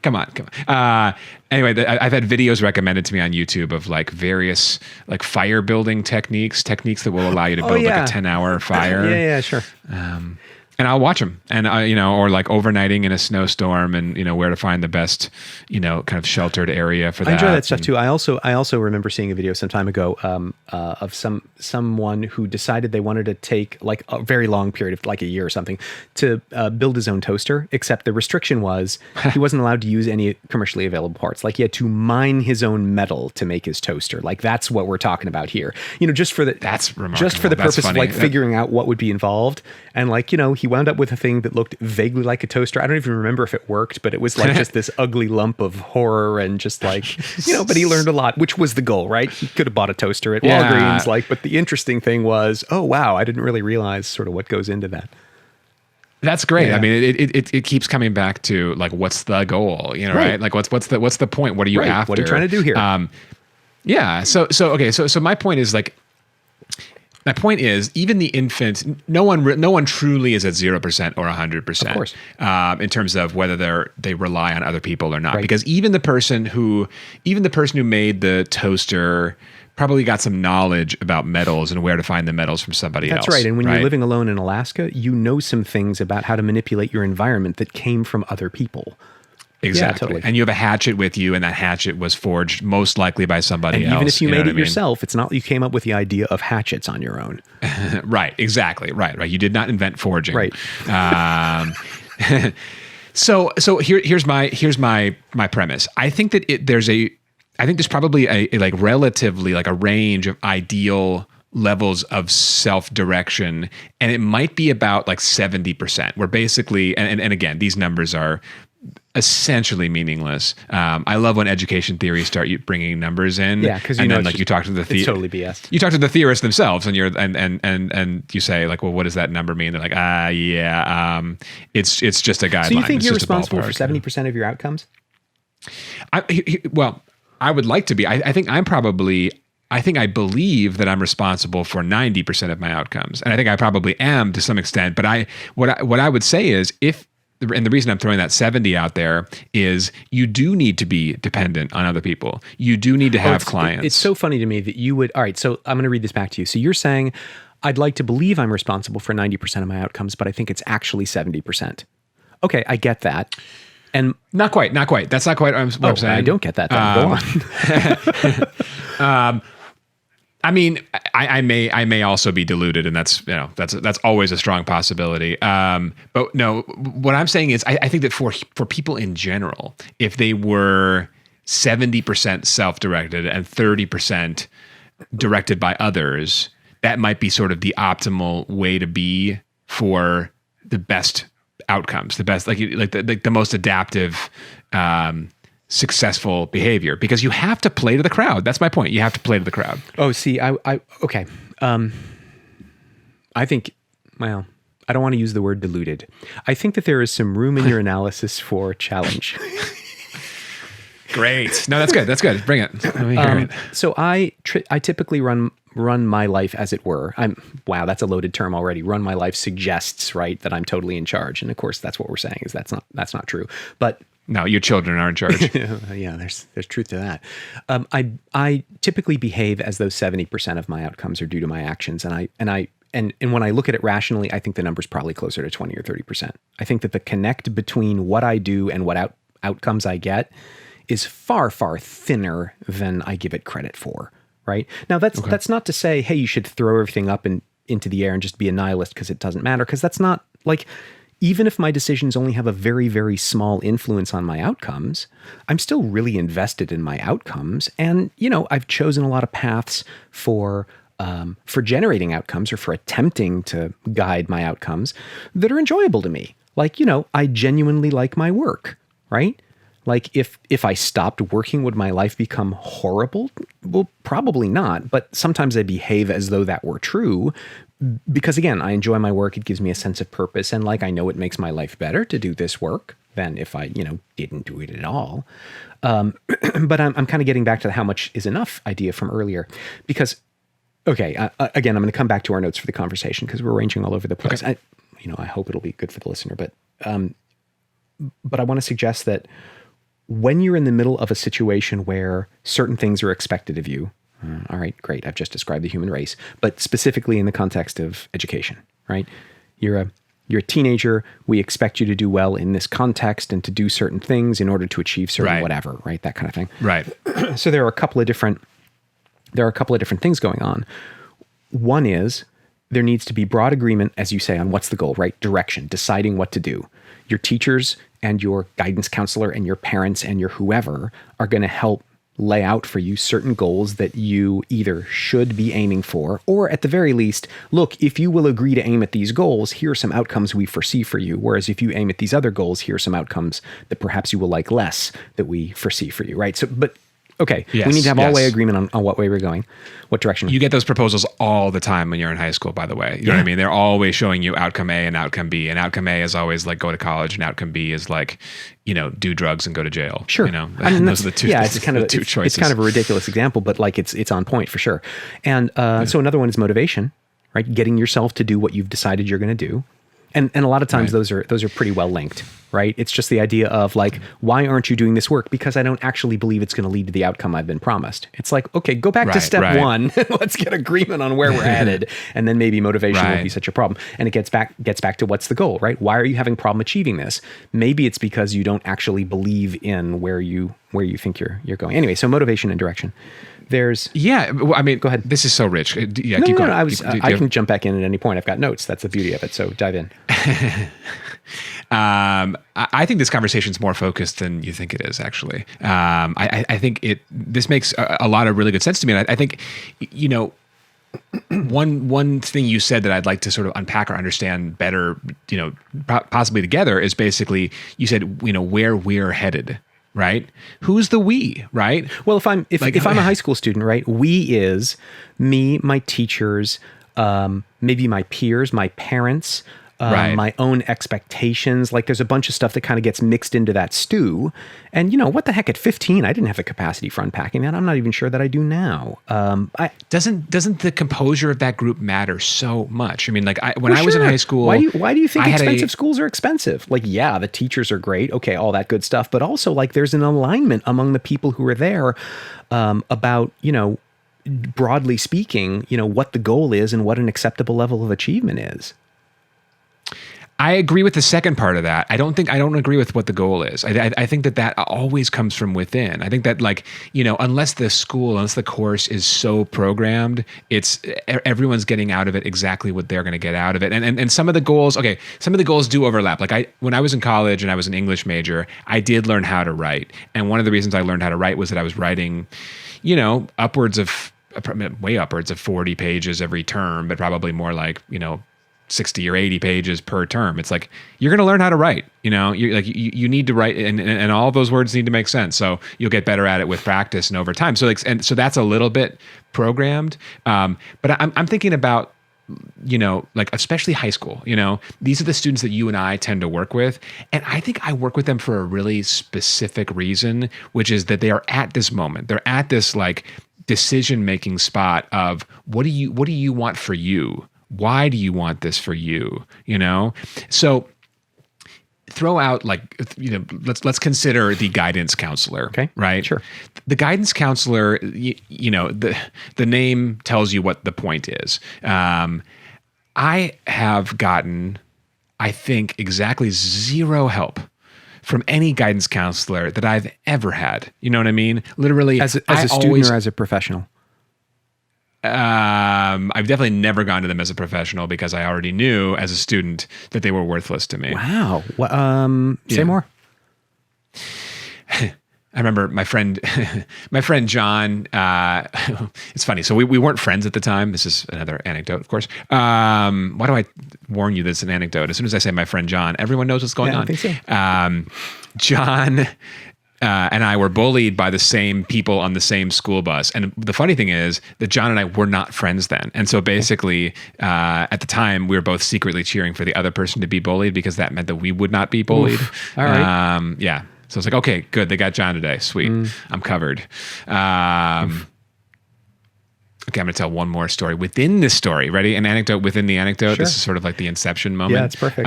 Come on. Anyway, I've had videos recommended to me on YouTube of like various like fire building techniques that will allow you to build like a 10-hour fire. Yeah, sure. And I'll watch them, and or like overnighting in a snowstorm, and where to find the best, kind of sheltered area for that. I enjoy that stuff too. I also remember seeing a video some time ago of someone who decided they wanted to take like a very long period of like a year or something to build his own toaster. Except the restriction was he wasn't allowed to use any commercially available parts. Like, he had to mine his own metal to make his toaster. Like, that's what we're talking about here. Just for the purpose of like figuring out what would be involved, and like he wound up with a thing that looked vaguely like a toaster. I don't even remember if it worked, but it was like just this ugly lump of horror and just like, but he learned a lot, which was the goal, right? He could have bought a toaster at Walgreens, but the interesting thing was, oh, wow, I didn't really realize sort of what goes into that. That's great. Yeah. I mean, it keeps coming back to like, what's the goal, right? Like what's the point? What are you after? What are you trying to do here? So my point is like, My point is, even the infant, no one truly is at 0% or 100%. Of course. In terms of whether they rely on other people or not. Right. Because even the person who made the toaster probably got some knowledge about metals and where to find the metals from somebody else. That's right. And when you're living alone in Alaska, you know some things about how to manipulate your environment that came from other people. Exactly. Yeah, totally. And you have a hatchet with you, and that hatchet was forged most likely by somebody else. Even if you made it what I mean? yourself, it's not you came up with the idea of hatchets on your own. Right. Exactly. Right. You did not invent forging. Right. So here's my premise. I think that there's probably a like relatively like a range of ideal levels of self-direction, and it might be about like 70%, where basically, and again, these numbers are essentially meaningless. I love when education theories start bringing numbers in. Yeah, because then like you talk to the it's totally BS. You talk to the theorists themselves, and and you say like, well, what does that number mean? They're like, it's just a guideline. So you think it's you're just a responsible for ballpark. 70% of your outcomes? Well, I would like to be. I think I believe that I'm responsible for 90% of my outcomes, and I think I probably am to some extent. But what I would say is, and the reason I'm throwing that 70 out there is you do need to be dependent on other people. You do need to have clients. It's so funny to me that you would. All right, so I'm going to read this back to you. So you're saying, I'd like to believe I'm responsible for 90% of my outcomes, but I think it's actually 70%. Okay, I get that. And not quite. That's not quite what I'm saying. I don't get that. Go on. I mean, I may also be deluded, and that's always a strong possibility. But no, what I'm saying is, I think that for people in general, if they were 70% self-directed and 30% directed by others, that might be sort of the optimal way to be for the best outcomes, the best, like the most adaptive, successful behavior, because you have to play to the crowd. That's my point. You have to play to the crowd. Oh, see, okay. I think, well, I don't want to use the word deluded. I think that there is some room in your analysis for challenge. Great. No, that's good. That's good. Bring it. Let me hear it. So I typically run my life, as it were. Wow, that's a loaded term already. Run my life suggests, right, that I'm totally in charge. And of course, that's what we're saying is that's not true. But no, your children are in charge. Yeah, there's truth to that. I typically behave as though 70% of my outcomes are due to my actions, and when I look at it rationally, I think the number's probably closer to 20 or 30%. I think that the connect between what I do and what outcomes I get is far, far thinner than I give it credit for. Right now, that's not to say, hey, you should throw everything up into the air and just be a nihilist because it doesn't matter. Because that's not like. Even if my decisions only have a very, very small influence on my outcomes, I'm still really invested in my outcomes. And, I've chosen a lot of paths for generating outcomes or for attempting to guide my outcomes that are enjoyable to me. Like, I genuinely like my work, right? Like if I stopped working, would my life become horrible? Well, probably not. But sometimes I behave as though that were true because, again, I enjoy my work. It gives me a sense of purpose. And like, I know it makes my life better to do this work than if I, didn't do it at all. But I'm kind of getting back to the how much is enough idea from earlier because, okay, again, I'm going to come back to our notes for the conversation because we're ranging all over the place. Okay. I hope it'll be good for the listener, but I want to suggest that when you're in the middle of a situation where certain things are expected of you, all right, great. I've just described the human race, but specifically in the context of education, right? You're a teenager. We expect you to do well in this context and to do certain things in order to achieve certain whatever, right? That kind of thing. Right. So there are a couple of different things going on. One is there needs to be broad agreement, as you say, on what's the goal, right? Direction, deciding what to do. Your teachers and your guidance counselor and your parents and your whoever are going to help lay out for you certain goals that you either should be aiming for, or at the very least, look, if you will agree to aim at these goals, here are some outcomes we foresee for you. Whereas if you aim at these other goals, here are some outcomes that perhaps you will like less that we foresee for you, right? So, but okay, we need to have all-way agreement on what way we're going, what direction. You get those proposals all the time when you're in high school, by the way. You know what I mean? They're always showing you outcome A and outcome B. And outcome A is always like go to college, and outcome B is like, do drugs and go to jail. Sure. Those are the two, it's kind of two choices. It's kind of a ridiculous example, but like it's on point for sure. And so another one is motivation, right? Getting yourself to do what you've decided you're going to do. And a lot of times those are pretty well linked, right? It's just the idea of like, why aren't you doing this work? Because I don't actually believe it's going to lead to the outcome I've been promised. It's like, okay, go back to step one. Let's get agreement on where we're headed. And then maybe motivation won't be such a problem. And it gets back to what's the goal, right? Why are you having problem achieving this? Maybe it's because you don't actually believe in where you think you're going. Anyway, so motivation and direction. There's I mean, go ahead. This is so rich. Yeah, no, keep going. I can jump back in at any point. I've got notes. That's the beauty of it. So dive in. I think this conversation is more focused than you think it is. Actually, I think this makes a lot of really good sense to me. And I think, one thing you said that I'd like to sort of unpack or understand better, possibly together, is basically you said where we're headed. Right? Who's the we, right? Well, if I'm a high school student, right? We is me, my teachers, maybe my peers, my parents, my own expectations. Like there's a bunch of stuff that kind of gets mixed into that stew. And what the heck, at 15, I didn't have the capacity for unpacking that. I'm not even sure that I do now. Doesn't the composure of that group matter so much? I mean, like when I was in high school, why do you think expensive schools are expensive? Like, yeah, the teachers are great. Okay. All that good stuff. But also like there's an alignment among the people who are there, about, broadly speaking, what the goal is and what an acceptable level of achievement is. I agree with the second part of that. I don't agree with what the goal is. I think that always comes from within. I think that unless the course is so programmed, everyone's getting out of it exactly what they're going to get out of it. And some of the goals do overlap. Like when I was in college and I was an English major, I did learn how to write. And one of the reasons I learned how to write was that I was writing, way upwards of 40 pages every term, but probably more like, 60 or 80 pages per term. It's like, you're going to learn how to write, you you need to write and all of those words need to make sense. So you'll get better at it with practice and over time. So so that's a little bit programmed. But I'm thinking about, especially high school, these are the students that you and I tend to work with. And I think I work with them for a really specific reason, which is that they are at this moment. They're at this like decision-making spot of what do you want for you? Why do you want this for you? So throw out let's consider the guidance counselor. Okay. Right. Sure. The guidance counselor, the name tells you what the point is. I have gotten, I think, exactly zero help from any guidance counselor that I've ever had. You know what I mean? Literally, as a student or as a professional. I've definitely never gone to them as a professional because I already knew as a student that they were worthless to me. Wow. Say more. I remember my friend John, it's funny. So we weren't friends at the time. This is another anecdote, of course. Why do I warn you that it's an anecdote? As soon as I say my friend John, everyone knows what's going on. I think so. John and I were bullied by the same people on the same school bus. And the funny thing is that John and I were not friends then. And so basically, at the time, we were both secretly cheering for the other person to be bullied because that meant that we would not be bullied. Oof. All right. Yeah. So it's like, okay, good. They got John today. Sweet. I'm covered. Okay, I'm going to tell one more story within this story. Ready? An anecdote within the anecdote. Sure. This is sort of like the inception moment. Yeah, it's perfect.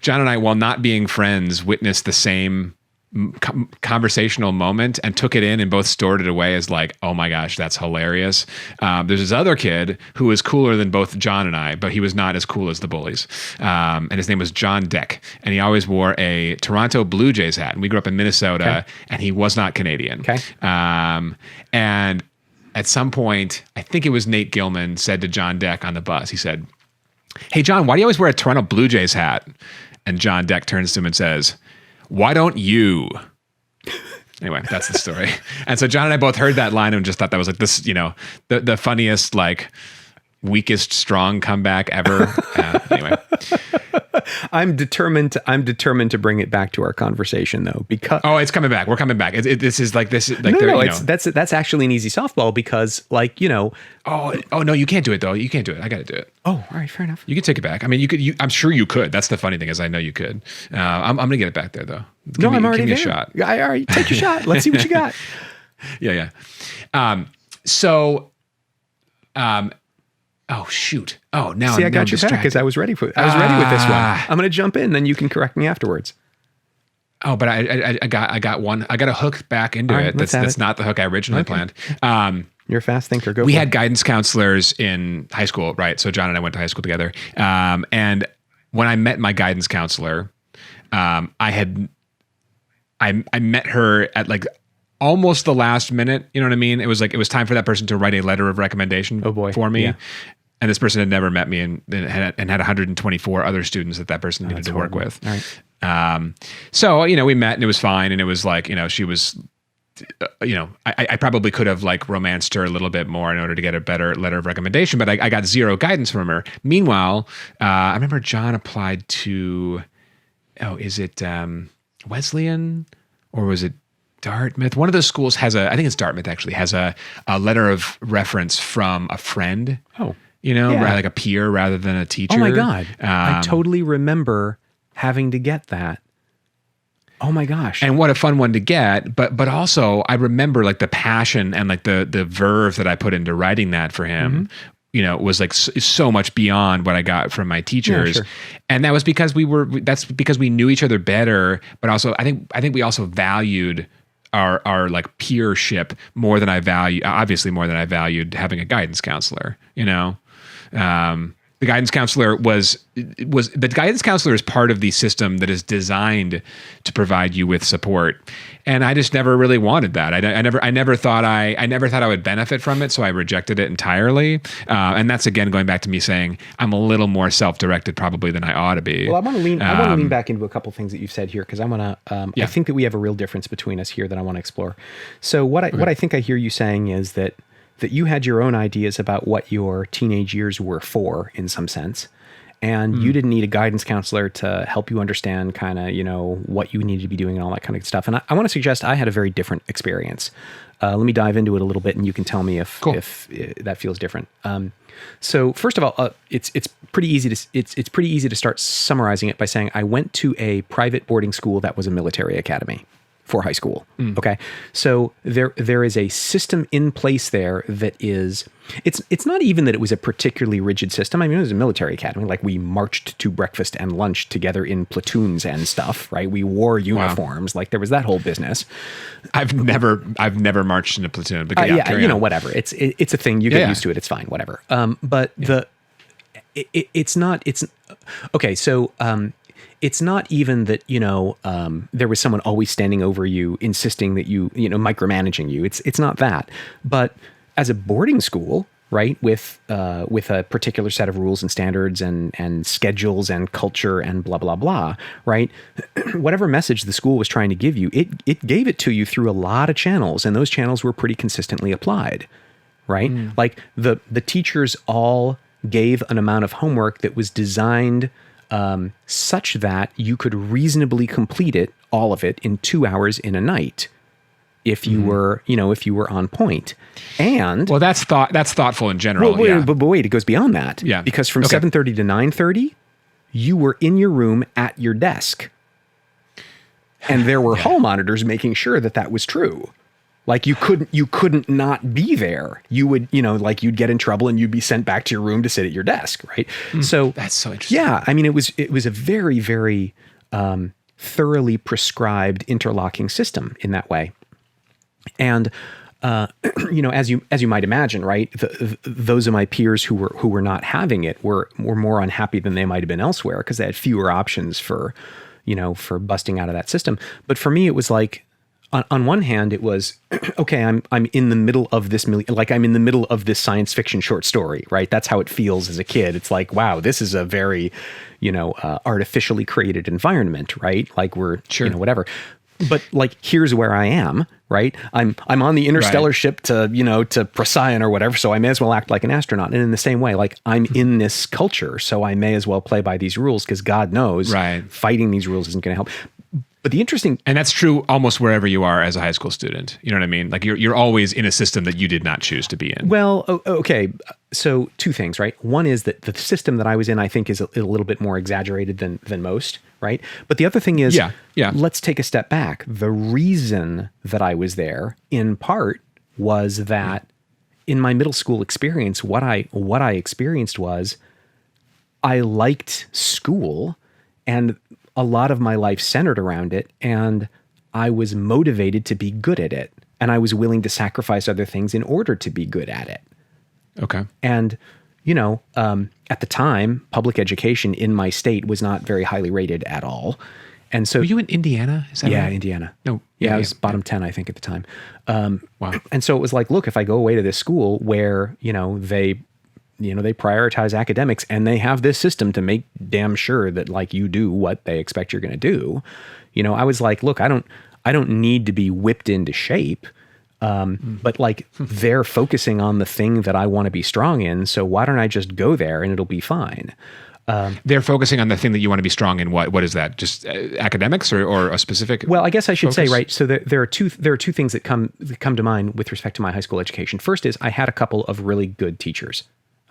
John and I, while not being friends, witnessed the same conversational moment and took it in and both stored it away as like, oh my gosh, that's hilarious. There's this other kid who was cooler than both John and I, but he was not as cool as the bullies. And his name was John Deck. And he always wore a Toronto Blue Jays hat. And we grew up in Minnesota, and he was not Canadian. Okay. And at some point, I think it was Nate Gilman said to John Deck on the bus, he said, "Hey, John, why do you always wear a Toronto Blue Jays hat?" And John Deck turns to him and says, "Why don't you?" Anyway, that's the story. And so John and I both heard that line and just thought that was like this, the funniest, like weakest strong comeback ever. Anyway. I'm determined to bring it back to our conversation though, because it's coming back. We're coming back. This is like that's actually an easy softball because Oh no, you can't do it though. You can't do it. I got to do it. Oh, all right, fair enough. You can take it back. I mean, you could. I'm sure you could. That's the funny thing is I know you could. I'm gonna get it back there though. I'm already give me there. A shot. All right, take your shot. Let's see what you got. Yeah. Oh shoot! Oh, now See, I I'm got you back because I was ready with this one. I'm going to jump in, then you can correct me afterwards. Oh, but I got one. I got a hook back into it. That's not the hook I originally planned. You're a fast thinker. We had guidance counselors in high school, right? So John and I went to high school together. And when I met my guidance counselor, I met her at like almost the last minute. You know what I mean? It was time for that person to write a letter of recommendation for me. Yeah. And this person had never met me and had 124 other students that person needed to work with. All right. So, we met and it was fine. And it was like, she was, I probably could have like romanced her a little bit more in order to get a better letter of recommendation, but I got zero guidance from her. Meanwhile, I remember John applied to, is it Wesleyan or was it Dartmouth? One of those schools I think it's Dartmouth actually, has a letter of reference from a friend. Oh. Like a peer rather than a teacher. Oh my God. I totally remember having to get that. Oh my gosh. And what a fun one to get. But also I remember like the passion and like the verve that I put into writing that for him, was like so much beyond what I got from my teachers. Yeah, sure. And that was because that's because we knew each other better. But also I think we also valued our like peership more than I valued having a guidance counselor, the guidance counselor the guidance counselor is part of the system that is designed to provide you with support. And I just never really wanted that. I never thought I would benefit from it. So I rejected it entirely. And that's again, going back to me saying I'm a little more self-directed probably than I ought to be. Well, I want to lean back into a couple things that you've said here. Cause I think that we have a real difference between us here that I want to explore. So what I think I hear you saying is that you had your own ideas about what your teenage years were for, in some sense, and you didn't need a guidance counselor to help you understand kind of, what you needed to be doing and all that kind of stuff. And I want to suggest I had a very different experience. Let me dive into it a little bit, and you can tell me if that feels different. So first of all, it's pretty easy to start summarizing it by saying I went to a private boarding school that was a military academy for high school. Okay. So there is a system in place there that is, it's not even that it was a particularly rigid system. I mean, it was a military academy. Like we marched to breakfast and lunch together in platoons and stuff, right? We wore uniforms. Wow. Like there was that whole business. I've never marched in a platoon, but whatever. It's a thing. You get used to it. It's fine. Whatever. It's not even that, there was someone always standing over you, insisting that micromanaging you. It's not that. But as a boarding school, right, with a particular set of rules and standards and schedules and culture and blah, blah, blah, right, whatever message the school was trying to give you, it gave it to you through a lot of channels, and those channels were pretty consistently applied, right? Like the teachers all gave an amount of homework that was designed such that you could reasonably complete it, all of it, in 2 hours in a night, if you were on point. And that's thoughtful in general. But wait, it goes beyond that. Yeah. Because from 7:30 to 9:30, you were in your room at your desk, and there were hall monitors making sure that was true. Like you couldn't not be there. You would, you'd get in trouble and you'd be sent back to your room to sit at your desk, right? So that's so interesting. Yeah, I mean, it was a very, very thoroughly prescribed interlocking system in that way. And as you might imagine, right? Those of my peers who were not having it were more unhappy than they might have been elsewhere because they had fewer options for busting out of that system. But for me, it was like, on one hand, it was, okay, I'm in the middle of this, I'm in the middle of this science fiction short story, right? That's how it feels as a kid. It's like, wow, this is a very, artificially created environment, right? Like we're, whatever. But like, here's where I am, right? I'm on the interstellar ship to Procyon or whatever, so I may as well act like an astronaut. And in the same way, like I'm in this culture, so I may as well play by these rules because God knows fighting these rules isn't going to help. But the interesting... And that's true almost wherever you are as a high school student. You know what I mean? Like you're always in a system that you did not choose to be in. Well, okay. So two things, right? One is that the system that I was in, I think, is a little bit more exaggerated than most, right? But the other thing is, let's take a step back. The reason that I was there, in part, was that in my middle school experience, what I experienced was I liked school, and a lot of my life centered around it, and I was motivated to be good at it, and I was willing to sacrifice other things in order to be good at it. Okay. And, you know, at the time, public education in my state was not very highly rated at all. And so, were you in Indiana? Is that yeah, right? Indiana. No. Yeah, I was bottom 10, I think, at the time. Wow. And so it was like, look, if I go away to this school where, they prioritize academics and they have this system to make damn sure that like you do what they expect you're going to do, I was like, look, I don't need to be whipped into shape. But like they're focusing on the thing that I want to be strong in. So why don't I just go there and it'll be fine? They're focusing on the thing that you want to be strong in. What is that? Just academics or a specific? Well, I guess I should focus? say, right. So there are two things that come to mind with respect to my high school education. First is I had a couple of really good teachers.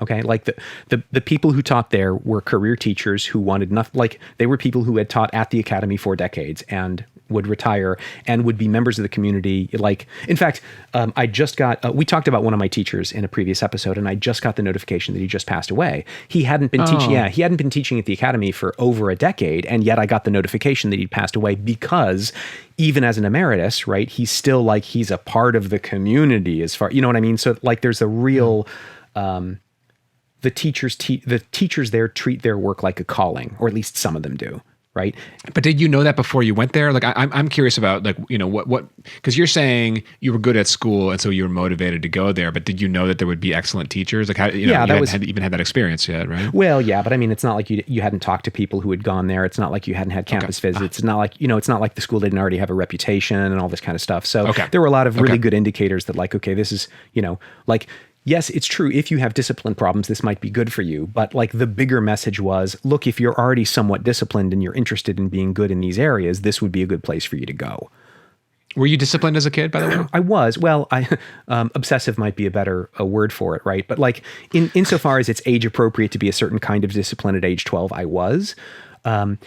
Okay. Like the people who taught there were career teachers who wanted nothing. Like they were people who had taught at the academy for decades and would retire and would be members of the community. Like, in fact, I just got, we talked about one of my teachers in a previous episode, and I just got the notification that he just passed away. He hadn't been teaching. Yeah. He hadn't been teaching at the academy for over a decade. And yet I got the notification that he'd passed away because even as an emeritus, right, he's still like, he's a part of the community as far, you know what I mean? So like, there's a real, the teachers there treat their work like a calling, or at least some of them do. Right. But did you know that before you went there? Like, I'm curious about like, what, because you're saying you were good at school and so you were motivated to go there, but did you know that there would be excellent teachers? Like how, you hadn't even had that experience yet, right? Well, yeah, but I mean, it's not like you hadn't talked to people who had gone there. It's not like you hadn't had campus visits. It's not like, it's not like the school didn't already have a reputation and all this kind of stuff. So there were a lot of really good indicators that like, okay, this is, like, yes, it's true. If you have discipline problems, this might be good for you. But like the bigger message was, look, if you're already somewhat disciplined and you're interested in being good in these areas, this would be a good place for you to go. Were you disciplined as a kid, by the way? I was. Well, obsessive might be a word for it, right? But like insofar as it's age appropriate to be a certain kind of discipline at age 12, I was.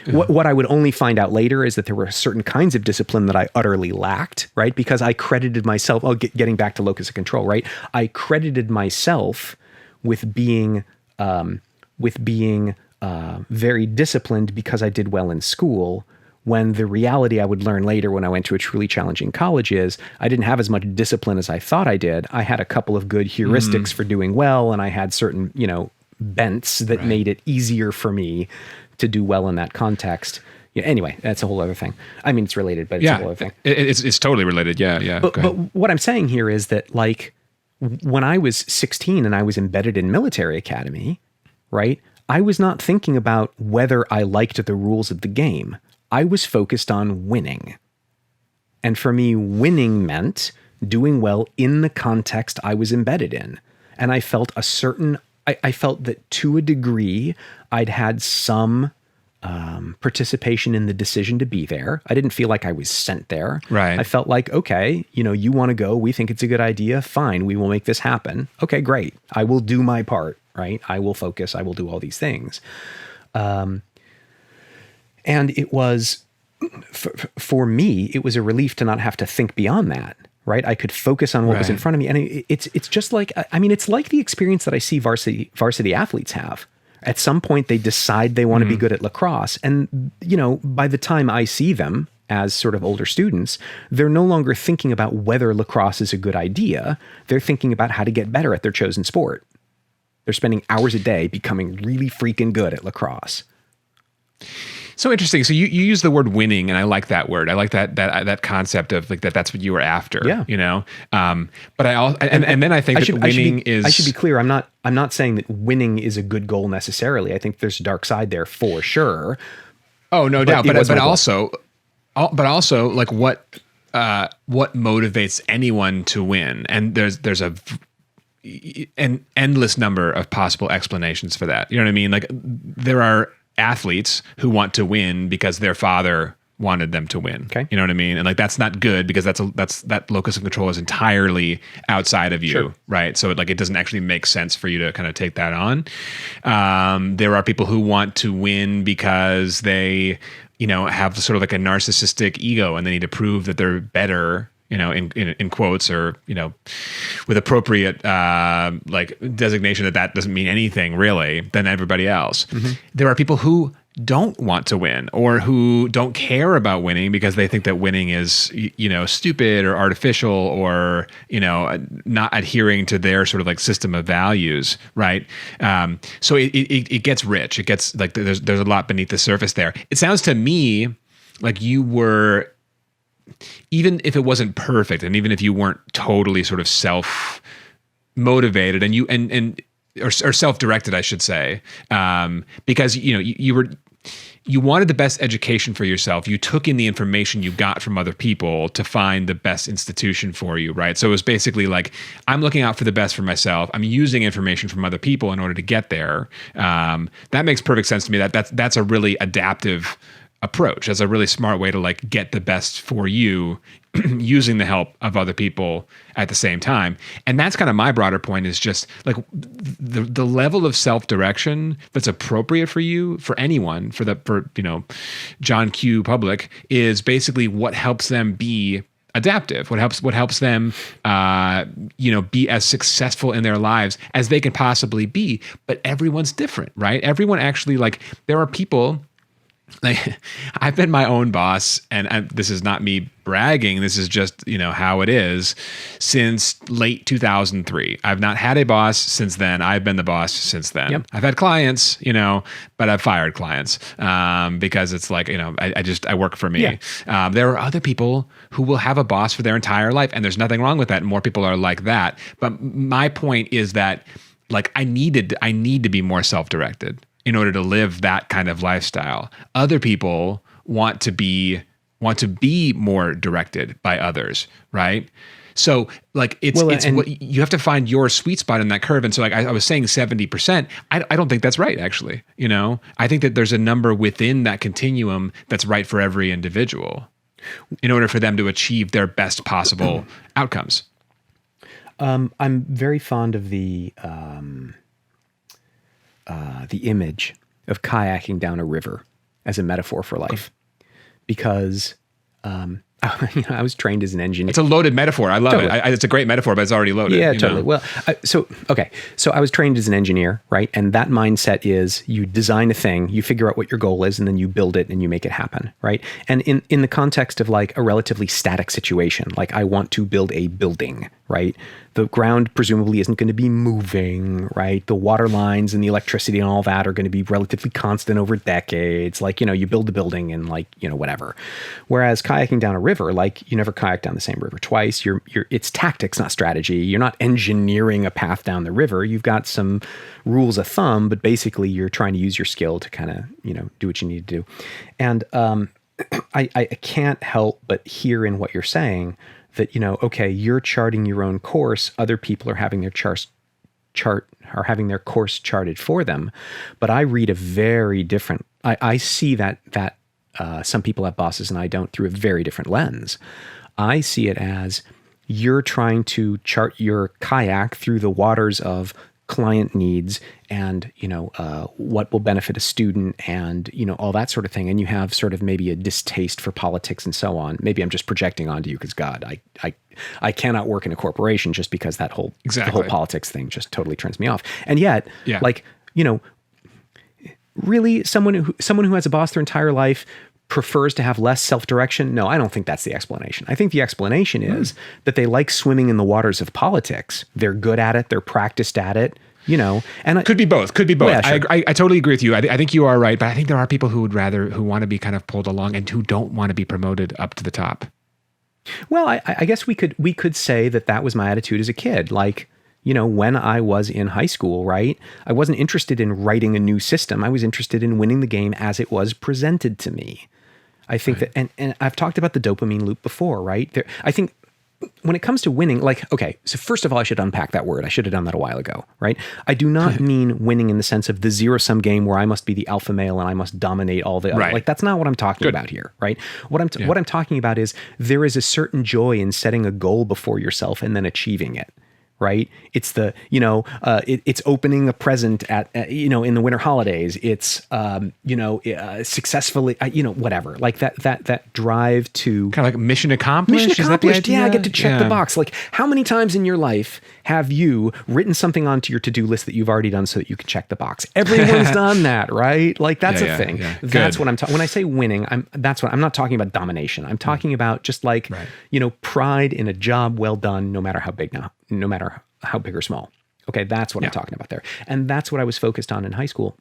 What I would only find out later is that there were certain kinds of discipline that I utterly lacked, right? Because I credited myself, getting back to locus of control, right? I credited myself with being very disciplined because I did well in school, when the reality I would learn later when I went to a truly challenging college is I didn't have as much discipline as I thought I did. I had a couple of good heuristics for doing well, and I had certain, bents that made it easier for me to do well in that context. Yeah. Anyway, that's a whole other thing. I mean, it's related, but it's a whole other thing. It's totally related. Yeah. But what I'm saying here is that like when I was 16 and I was embedded in military academy, right? I was not thinking about whether I liked the rules of the game. I was focused on winning. And for me, winning meant doing well in the context I was embedded in. And I felt I felt that to a degree, I'd had some participation in the decision to be there. I didn't feel like I was sent there. Right. I felt like, okay, you want to go, we think it's a good idea. Fine. We will make this happen. Okay, great. I will do my part, right? I will focus. I will do all these things. And it was, for me, it was a relief to not have to think beyond that. Right. I could focus on what was in front of me. And it's just like, I mean, it's like the experience that I see varsity athletes have. At some point, they decide they want to be good at lacrosse. And, by the time I see them as sort of older students, they're no longer thinking about whether lacrosse is a good idea. They're thinking about how to get better at their chosen sport. They're spending hours a day becoming really freaking good at lacrosse. So interesting. So you use the word winning, and I like that word. I like that concept of like that's what you were after. Yeah. But and then I think that winning is. I should be clear. I'm not saying that winning is a good goal necessarily. I think there's a dark side there for sure. Oh, no doubt. But also like what motivates anyone to win, and there's an endless number of possible explanations for that. You know what I mean? Like there are athletes who want to win because their father wanted them to win. Okay. You know what I mean? And like, that's not good because that locus of control is entirely outside of you. Sure. Right. So it doesn't actually make sense for you to kind of take that on. There are people who want to win because they, have sort of like a narcissistic ego and they need to prove that they're better in quotes, or, with appropriate like designation that doesn't mean anything really than everybody else. There are people who don't want to win, or who don't care about winning because they think that winning is, stupid or artificial, or, not adhering to their sort of like system of values. Right. So it gets rich. It gets like, there's a lot beneath the surface there. It sounds to me like you were, even if it wasn't perfect, and even if you weren't totally sort of self motivated or self-directed, I should say, because you wanted the best education for yourself. You took in the information you got from other people to find the best institution for you, right? So it was basically like, I'm looking out for the best for myself. I'm using information from other people in order to get there. That makes perfect sense to me. That's a really adaptive approach. That's a really smart way to like get the best for you using the help of other people at the same time. And that's kind of my broader point, is just like the level of self-direction that's appropriate for you, for anyone, for John Q. public, is basically what helps them be adaptive, what helps them be as successful in their lives as they can possibly be. But everyone's different, right? Everyone actually, like, there are people, like, I've been my own boss, and this is not me bragging. This is just, how it is, since late 2003. I've not had a boss since then. I've been the boss since then. Yep. I've had clients, but I've fired clients because it's like, I work for me. Yeah. There are other people who will have a boss for their entire life, and there's nothing wrong with that. And more people are like that. But my point is that, like, I need to be more self-directed in order to live that kind of lifestyle. Other people want to be more directed by others, right? So like it's what you have to find your sweet spot in that curve. And so like I was saying 70%, I don't think that's right, actually. I think that there's a number within that continuum that's right for every individual in order for them to achieve their best possible outcomes. I'm very fond of the image of kayaking down a river as a metaphor for life, because I was trained as an engineer. It's a loaded metaphor. I love it. It's a great metaphor, but it's already loaded. Yeah, totally. Well, so I was trained as an engineer, right? And that mindset is you design a thing, you figure out what your goal is, and then you build it and you make it happen, right? And in the context of like a relatively static situation, like I want to build a building, right? The ground presumably isn't going to be moving, right? The water lines and the electricity and all that are going to be relatively constant over decades. Like, you build a building and like, whatever. Whereas kayaking down a river, like you never kayak down the same river twice. It's tactics, not strategy. You're not engineering a path down the river. You've got some rules of thumb, but basically you're trying to use your skill to kind of, do what you need to do. And I can't help but hear in what you're saying that, okay, you're charting your own course. Other people are having their having their course charted for them. But I read a very different, I see that some people have bosses and I don't, through a very different lens. I see it as you're trying to chart your kayak through the waters of client needs and, what will benefit a student and, all that sort of thing. And you have sort of maybe a distaste for politics and so on. Maybe I'm just projecting onto you because God, I cannot work in a corporation just because the whole politics thing just totally turns me off. And yet, really someone who has a boss their entire life prefers to have less self-direction? No, I don't think that's the explanation. I think the explanation is that they like swimming in the waters of politics. They're good at it. They're practiced at it, and could be both. Well, yeah, sure. I totally agree with you. I think you are right, but I think there are people who want to be kind of pulled along and who don't want to be promoted up to the top. Well, I guess we could say that was my attitude as a kid. Like, when I was in high school, right? I wasn't interested in writing a new system. I was interested in winning the game as it was presented to me. I think that, and I've talked about the dopamine loop before, right? I think when it comes to winning, like, okay, so first of all, I should unpack that word. I should have done that a while ago, right? I do not mean winning in the sense of the zero-sum game where I must be the alpha male and I must dominate all the other, like, that's not what I'm talking about here, right? What I'm talking about is there is a certain joy in setting a goal before yourself and then achieving it, right? It's the, it's opening a present in the winter holidays. It's, successfully, whatever, like that drive to kind of like mission accomplished. Mission Is that the accomplished. idea? Yeah, I get to check the box. Like, how many times in your life have you written something onto your to-do list that you've already done so that you can check the box? Everyone's done that, right? Like, that's a thing. Yeah. That's what I'm talking. When I say winning, I'm not talking about domination. I'm talking about just like, pride in a job well done, no matter how big or small. Okay, that's what I'm talking about there. And that's what I was focused on in high school.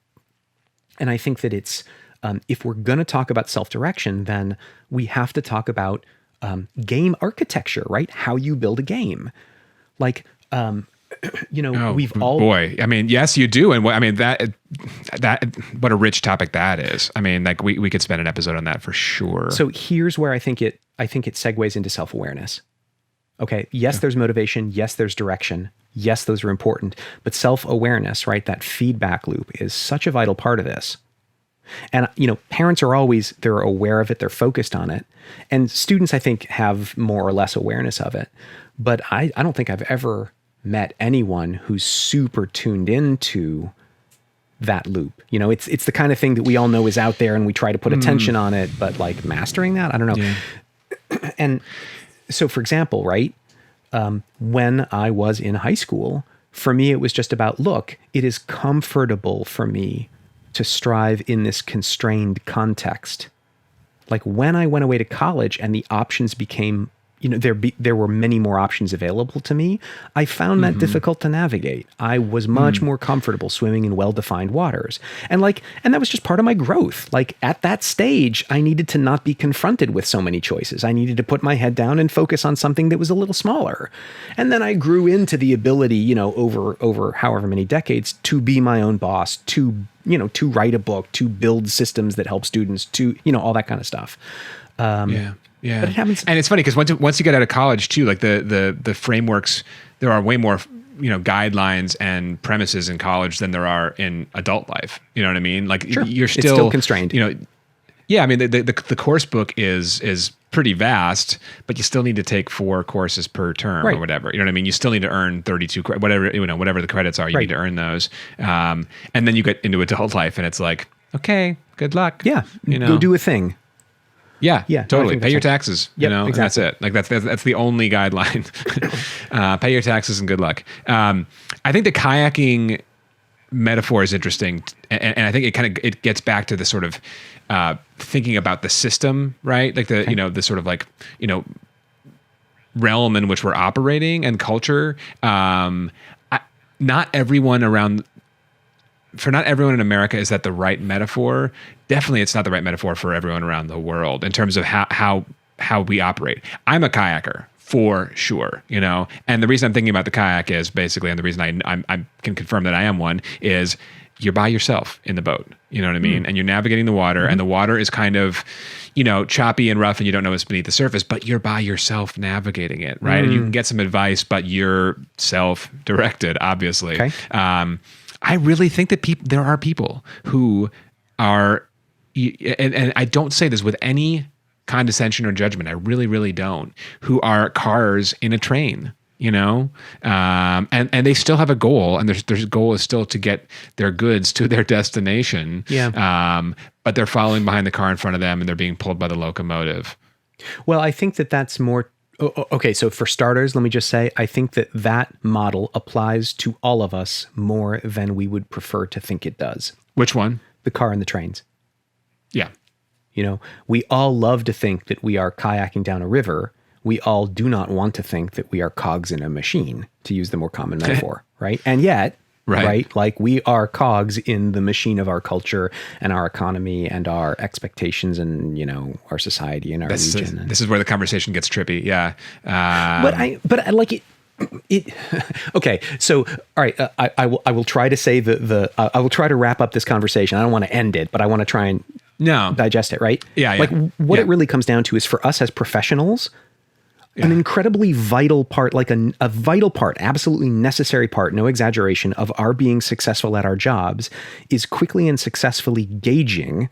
And I think that it's, if we're going to talk about self-direction, then we have to talk about game architecture, right? How you build a game. Like, we've all... Boy, I mean, yes, you do. And I mean, that what a rich topic that is. I mean, like we could spend an episode on that for sure. So here's where I think it segues into self-awareness. Okay, yes, there's motivation. Yes, there's direction. Yes, those are important. But self-awareness, right, that feedback loop is such a vital part of this. And, parents are always, they're aware of it. They're focused on it. And students, I think, have more or less awareness of it. But I don't think I've ever met anyone who's super tuned into that loop. It's the kind of thing that we all know is out there and we try to put attention on it, but like mastering that, I don't know. Yeah. And so, for example, right, when I was in high school, for me, it was just about, look, it is comfortable for me to strive in this constrained context. Like when I went away to college and the options became, there were many more options available to me, I found that difficult to navigate. I was much more comfortable swimming in well-defined waters. And that was just part of my growth. Like at that stage, I needed to not be confronted with so many choices. I needed to put my head down and focus on something that was a little smaller. And then I grew into the ability, over however many decades to be my own boss, to write a book, to build systems that help students, to, all that kind of stuff. Yeah, but it happens. And it's funny because once you get out of college too, like the frameworks, there are way more guidelines and premises in college than there are in adult life. You know what I mean? Like sure. You're it's still constrained. Yeah. I mean, the course book is pretty vast, but you still need to take 4 courses per term or whatever. You know what I mean? You still need to earn 32 whatever the credits are. You need to earn those. And then you get into adult life, and it's like, okay, good luck. Yeah, go do a thing. Yeah, totally. Pay your taxes, exactly. And that's it. Like that's the only guideline. Pay your taxes and good luck. I think the kayaking metaphor is interesting, and I think it gets back to the sort of thinking about the system, right? Like the sort of like realm in which we're operating and culture. Not everyone in America is that the right metaphor. Definitely, it's not the right metaphor for everyone around the world in terms of how we operate. I'm a kayaker for sure, and the reason I'm thinking about the kayak is basically, and the reason I can confirm that I am one is you're by yourself in the boat. You know what I mean? And you're navigating the water, and the water is kind of, choppy and rough, and you don't know what's beneath the surface, but you're by yourself navigating it, right? And you can get some advice, but you're self-directed, obviously. Okay. I really think that there are people who are, and I don't say this with any condescension or judgment. I really, really don't. Who are cars in a train, and they still have a goal, and their goal is still to get their goods to their destination. Yeah. But they're following behind the car in front of them, and they're being pulled by the locomotive. Well, I think that's more. Okay, so for starters, let me just say, I think that model applies to all of us more than we would prefer to think it does. Which one? The car and the trains. Yeah. We all love to think that we are kayaking down a river. We all do not want to think that we are cogs in a machine, to use the more common metaphor, right? And yet, right? Like we are cogs in the machine of our culture and our economy and our expectations and, our society and our region. This is where the conversation gets trippy. Yeah. But I like it. Okay. So, all right. I will try to say I will try to wrap up this conversation. I don't want to end it, but I want to try and digest it. Right. Yeah. Like what it really comes down to is for us as professionals, an incredibly vital part, like a vital part, absolutely necessary part, no exaggeration, of our being successful at our jobs is quickly and successfully gauging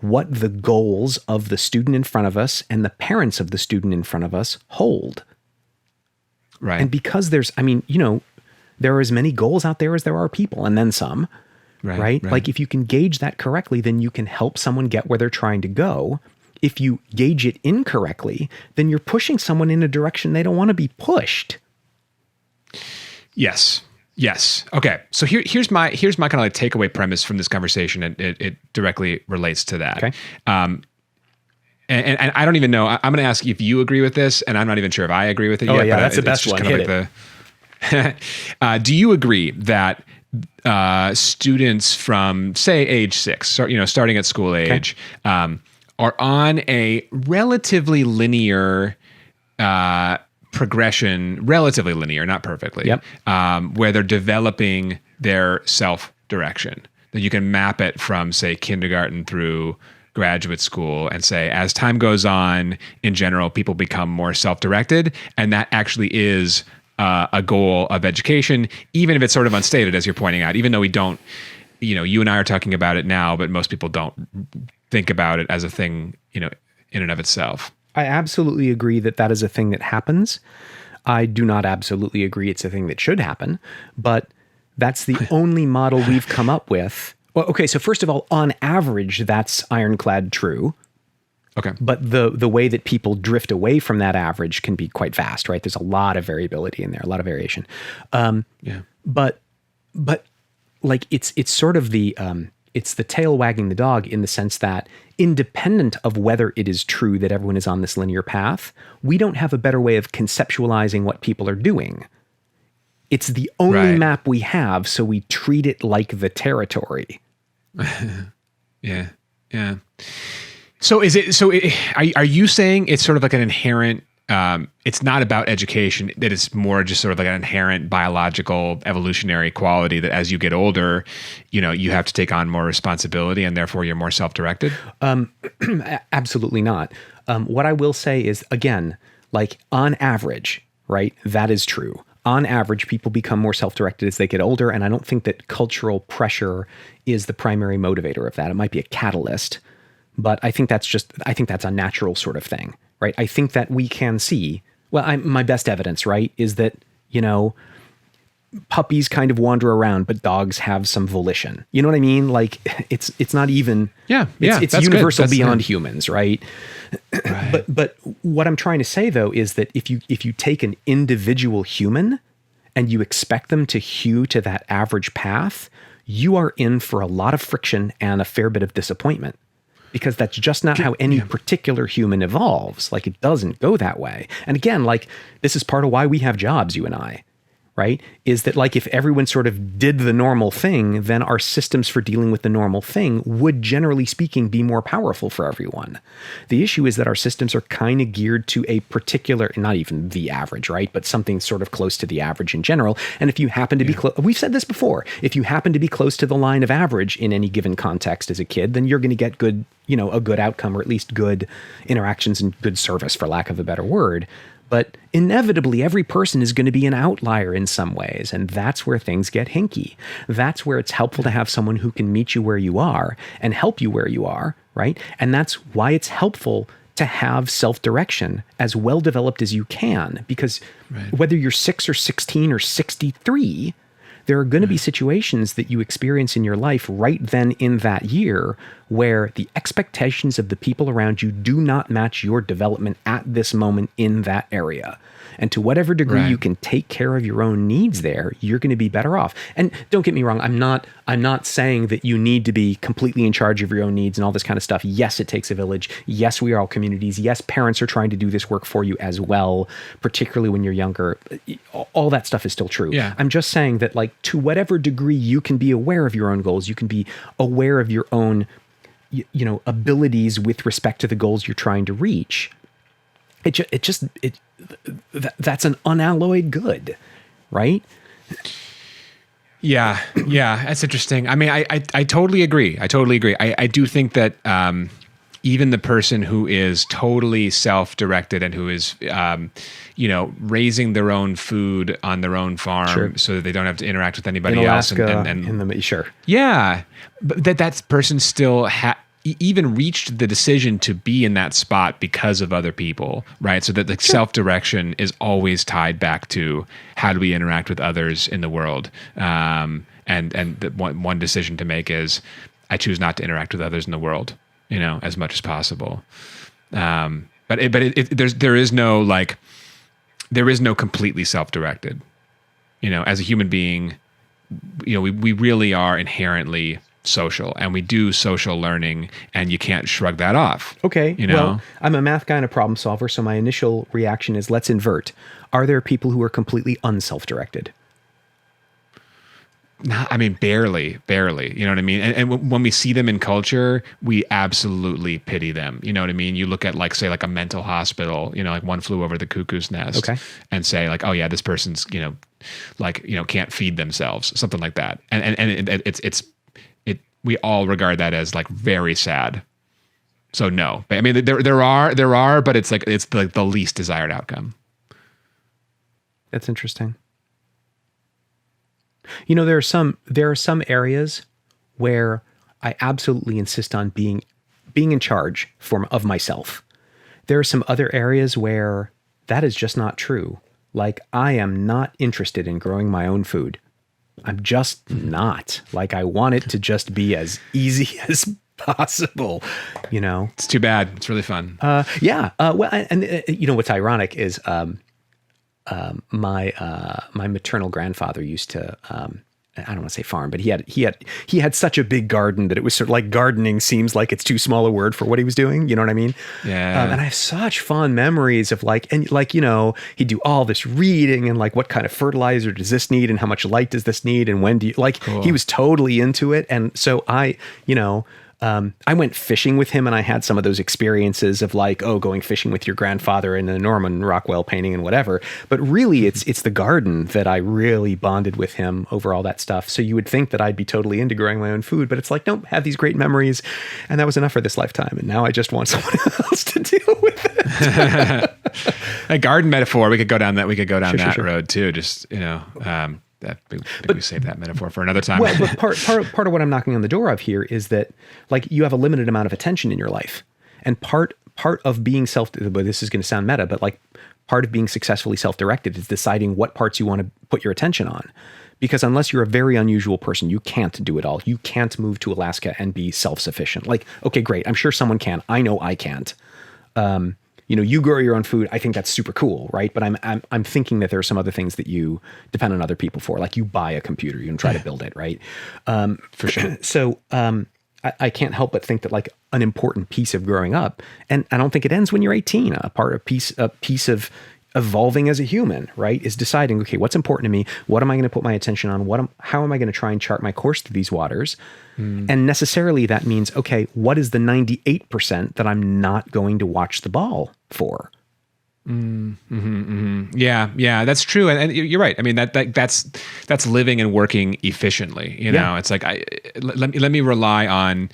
what the goals of the student in front of us and the parents of the student in front of us hold. Right. And because there are as many goals out there as there are people, and then some, right? Like if you can gauge that correctly, then you can help someone get where they're trying to go. If you gauge it incorrectly, then you're pushing someone in a direction they don't want to be pushed. Yes. Okay. So here's my kind of like takeaway premise from this conversation, and it directly relates to that. Okay. And I don't even know. I'm going to ask if you agree with this, and I'm not even sure if I agree with it yet. Yeah, that's the best one. Do you agree that students from, say, age 6, starting at school age, are on a relatively linear progression, relatively linear, not perfectly, where they're developing their self-direction? That you can map it from, say, kindergarten through graduate school and say, as time goes on, in general, people become more self-directed, and that actually is a goal of education, even if it's sort of unstated, as you're pointing out, even though we don't, you and I are talking about it now, but most people don't think about it as a thing, in and of itself. I absolutely agree that is a thing that happens. I do not absolutely agree it's a thing that should happen, but that's the only model we've come up with. Well, okay, so first of all, on average, that's ironclad true. Okay. But the way that people drift away from that average can be quite vast, right? There's a lot of variability in there, a lot of variation. But like it's sort of it's the tail wagging the dog, in the sense that independent of whether it is true that everyone is on this linear path, we don't have a better way of conceptualizing what people are doing. It's the only map we have, so we treat it like the territory. Yeah. So are you saying it's sort of like an inherent, it's not about education, that it's more just sort of like an inherent biological evolutionary quality that as you get older, you have to take on more responsibility and therefore you're more self-directed? Absolutely not. What I will say is, again, like on average, right, that is true. On average, people become more self-directed as they get older, and I don't think that cultural pressure is the primary motivator of that. It might be a catalyst, but I think that's a natural sort of thing, right? I think that we can see, my best evidence, right, is that, puppies kind of wander around, but dogs have some volition. You know what I mean? Like it's not even, it's universal beyond humans, right? But what I'm trying to say though, is that if you take an individual human and you expect them to hew to that average path, you are in for a lot of friction and a fair bit of disappointment. Because that's just not how any particular human evolves. Like, it doesn't go that way. And again, like, this is part of why we have jobs, you and I, right? Is that, like, if everyone sort of did the normal thing, then our systems for dealing with the normal thing would, generally speaking, be more powerful for everyone. The issue is that our systems are kind of geared to a particular, not even the average, right? But something sort of close to the average in general. And if you happen to be close, we've said this before, if you happen to be close to the line of average in any given context as a kid, then you're going to get good, a good outcome, or at least good interactions and good service, for lack of a better word. But inevitably, every person is going to be an outlier in some ways, and that's where things get hinky. That's where it's helpful to have someone who can meet you where you are and help you where you are, right? And that's why it's helpful to have self-direction as well developed as you can, because whether you're 6 or 16 or 63, there are going to be situations that you experience in your life right then in that year where the expectations of the people around you do not match your development at this moment in that area. And to whatever degree you can take care of your own needs there, you're going to be better off. And don't get me wrong, I'm not saying that you need to be completely in charge of your own needs and all this kind of stuff. Yes, it takes a village. Yes, we are all communities. Yes, parents are trying to do this work for you as well, particularly when you're younger. All that stuff is still true. Yeah. I'm just saying that, like, to whatever degree you can be aware of your own goals, you can be aware of your own, abilities with respect to the goals you're trying to reach. That's an unalloyed good, right? Yeah, that's interesting. I mean, I totally agree. I do think that even the person who is totally self-directed and who is, raising their own food on their own farm so that they don't have to interact with anybody in else. Alaska, sure. Yeah, but that person still even reached the decision to be in that spot because of other people, right? So that the self-direction is always tied back to how do we interact with others in the world. And the one decision to make is I choose not to interact with others in the world, as much as possible. But there is no completely self-directed, as a human being, we really are inherently social, and we do social learning, and you can't shrug that off. Okay. Well, I'm a math guy and a problem solver, so my initial reaction is let's invert. Are there people who are completely unself-directed? I mean, barely, you know what I mean? And when we see them in culture, we absolutely pity them. You know what I mean? You look at say a mental hospital, like One Flew Over the Cuckoo's Nest, okay, and say oh yeah, this person's, can't feed themselves, something like that. And we all regard that as very sad. So no, I mean, there are, but it's the least desired outcome. That's interesting. There are some areas where I absolutely insist on being in charge of myself. There are some other areas where that is just not true. Like, I am not interested in growing my own food. I'm just not. I want it to just be as easy as possible, It's too bad. It's really fun. Yeah. Well, and what's ironic is my maternal grandfather used to, I don't want to say farm, but he had such a big garden that it was sort of like gardening seems like it's too small a word for what he was doing. You know what I mean? Yeah. And I have such fond memories of he'd do all this reading and what kind of fertilizer does this need and how much light does this need and when do you cool. He was totally into it. And so I went fishing with him, and I had some of those experiences of going fishing with your grandfather in a Norman Rockwell painting and whatever. But really, it's the garden that I really bonded with him over all that stuff. So you would think that I'd be totally into growing my own food, but it's nope, have these great memories, and that was enough for this lifetime. And now I just want someone else to deal with it. A garden metaphor. We could go down that. Sure. road too. Just we save that metaphor for another time. Well, but part of what I'm knocking on the door of here is that you have a limited amount of attention in your life, and part of being but this is going to sound meta, but part of being successfully self-directed is deciding what parts you want to put your attention on. Because unless you're a very unusual person, you can't do it all. You can't move to Alaska and be self-sufficient. Okay, great. I'm sure someone can. I know I can't. You grow your own food. I think that's super cool, right? But I'm thinking that there are some other things that you depend on other people for. You buy a computer, you can try to build it, right? For sure. So I can't help but think that an important piece of growing up, and I don't think it ends when you're 18. A piece of evolving as a human, right, is deciding, okay, what's important to me? What am I going to put my attention on? How am I going to try and chart my course through these waters? And necessarily that means, okay, what is the 98% that I'm not going to watch the ball for? Yeah, that's true, and you're right. I mean, that's living and working efficiently. It's let me rely on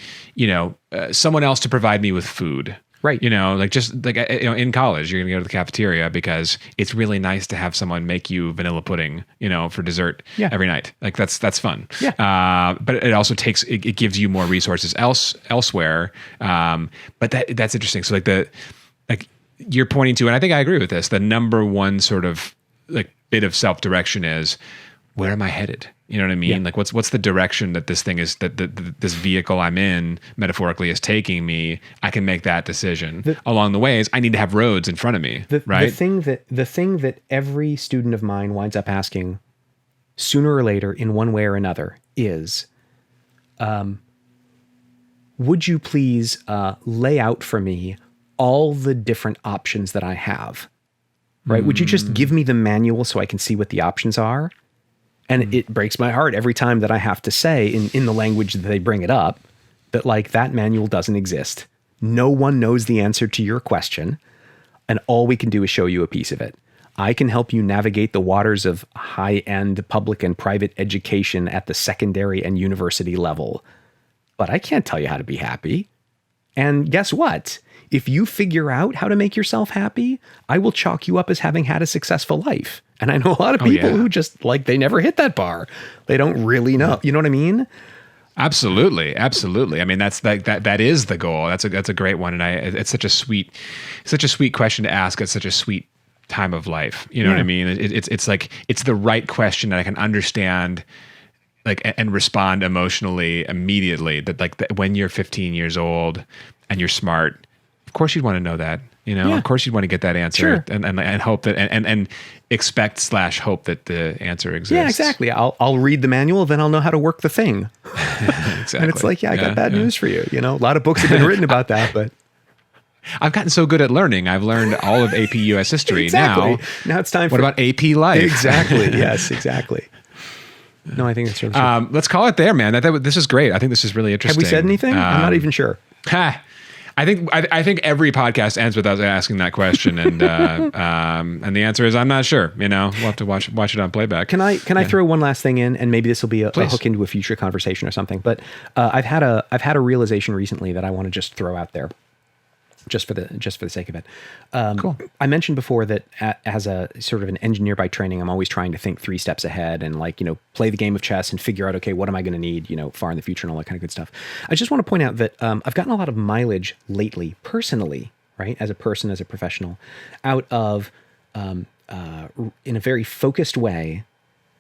someone else to provide me with food. Right. In college, you're going to go to the cafeteria because it's really nice to have someone make you vanilla pudding, for dessert every night. That's fun. Yeah. But it also it gives you more resources elsewhere. But that's interesting. So you're pointing to, and I think I agree with this, the number one sort of bit of self-direction is, where am I headed? You know what I mean? Yeah. What's the direction that this thing is, that this vehicle I'm in metaphorically is taking me? I can make that decision. Along the ways, I need to have roads in front of me, right? The thing that every student of mine winds up asking sooner or later in one way or another is, would you please lay out for me all the different options that I have, right? Would you just give me the manual so I can see what the options are? And it breaks my heart every time that I have to say in the language that they bring it up, that that manual doesn't exist. No one knows the answer to your question, and all we can do is show you a piece of it. I can help you navigate the waters of high-end public and private education at the secondary and university level, but I can't tell you how to be happy. And guess what? If you figure out how to make yourself happy, I will chalk you up as having had a successful life. And I know a lot of people who just they never hit that bar. They don't really know. You know what I mean? Absolutely, absolutely. I mean, that's that is the goal. That's a great one, and it's such a sweet question to ask at such a sweet time of life. You know what I mean? It's like it's the right question that I can understand, like, and respond emotionally immediately. That when you're 15 years old and you're smart, of course you'd want to know that. Of course you'd want to get that answer, and hope that and expect / hope that the answer exists. Yeah, exactly. I'll read the manual, then I'll know how to work the thing. Exactly. And it's like, I got bad news for you. A lot of books have been written about that, but I've gotten so good at learning. I've learned all of AP US history. Exactly. Now it's time What about AP Life? Exactly. Yes, exactly. No, I think it's really let's call it there, man. This is great. I think this is really interesting. Have we said anything? I'm not even sure. I think every podcast ends with us asking that question, and the answer is I'm not sure. We'll have to watch it on playback. Can I throw one last thing in, and maybe this will be a hook into a future conversation or something. But I've had a realization recently that I want to just throw out there, just for the sake of it. Cool. I mentioned before that as a sort of an engineer by training, I'm always trying to think 3 steps ahead and play the game of chess and figure out, okay, what am I going to need, far in the future and all that kind of good stuff. I just want to point out that I've gotten a lot of mileage lately, personally, right, as a person, as a professional, out of in a very focused way,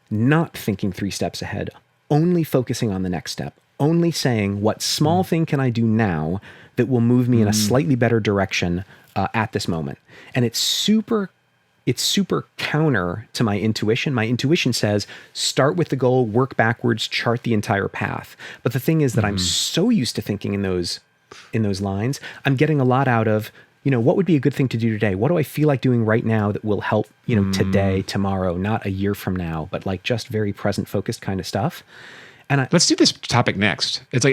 not thinking 3 steps ahead, only focusing on the next step, only saying what small thing can I do now that will move me in a slightly better direction at this moment. And it's super counter to my intuition. My intuition says, start with the goal, work backwards, chart the entire path. But the thing is that I'm so used to thinking in those lines, I'm getting a lot out of, what would be a good thing to do today? What do I feel like doing right now that will help, today, tomorrow, not a year from now, but like just very present focused kind of stuff. And let's do this topic next. It's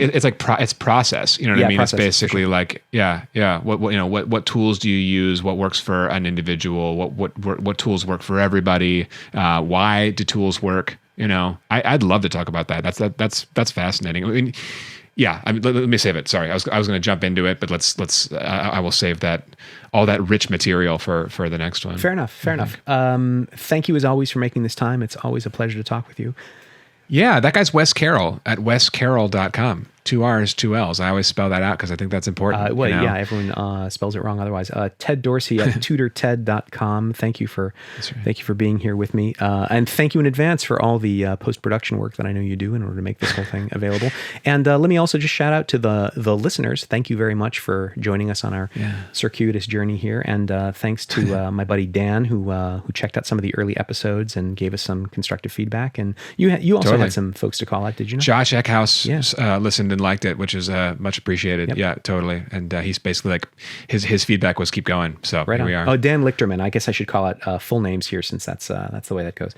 process. You know what I mean? Process, it's basically like, what tools do you use? What works for an individual? What tools work for everybody? Why do tools work? I'd love to talk about that. That's fascinating. I mean, let me save it. Sorry, I was going to jump into it, but let's. I will save that, all that rich material for the next one. Fair enough. Thank you as always for making this time. It's always a pleasure to talk with you. Yeah, that guy's Wes Carroll at wescarroll.com. 2 R's, 2 L's. I always spell that out because I think that's important. Yeah, everyone spells it wrong otherwise. Ted Dorsey at tutorted.com. Thank you for being here with me. And thank you in advance for all the post-production work that I know you do in order to make this whole thing available. And let me also just shout out to the listeners. Thank you very much for joining us on our circuitous journey here. And thanks to my buddy Dan who checked out some of the early episodes and gave us some constructive feedback. And you also had some folks to call out, did you know? Josh Eckhouse listened and liked it, which is much appreciated. Yep. Yeah, totally. And he's basically like, his feedback was keep going. So right here on. we are. Oh, Dan Lichterman. I guess I should call it full names here since that's the way that goes.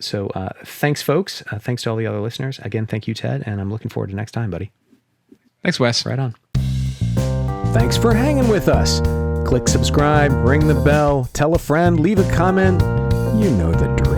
So thanks, folks. Thanks to all the other listeners. Again, thank you, Ted. And I'm looking forward to next time, buddy. Thanks, Wes. Right on. Thanks for hanging with us. Click subscribe, ring the bell, tell a friend, leave a comment. You know the drill.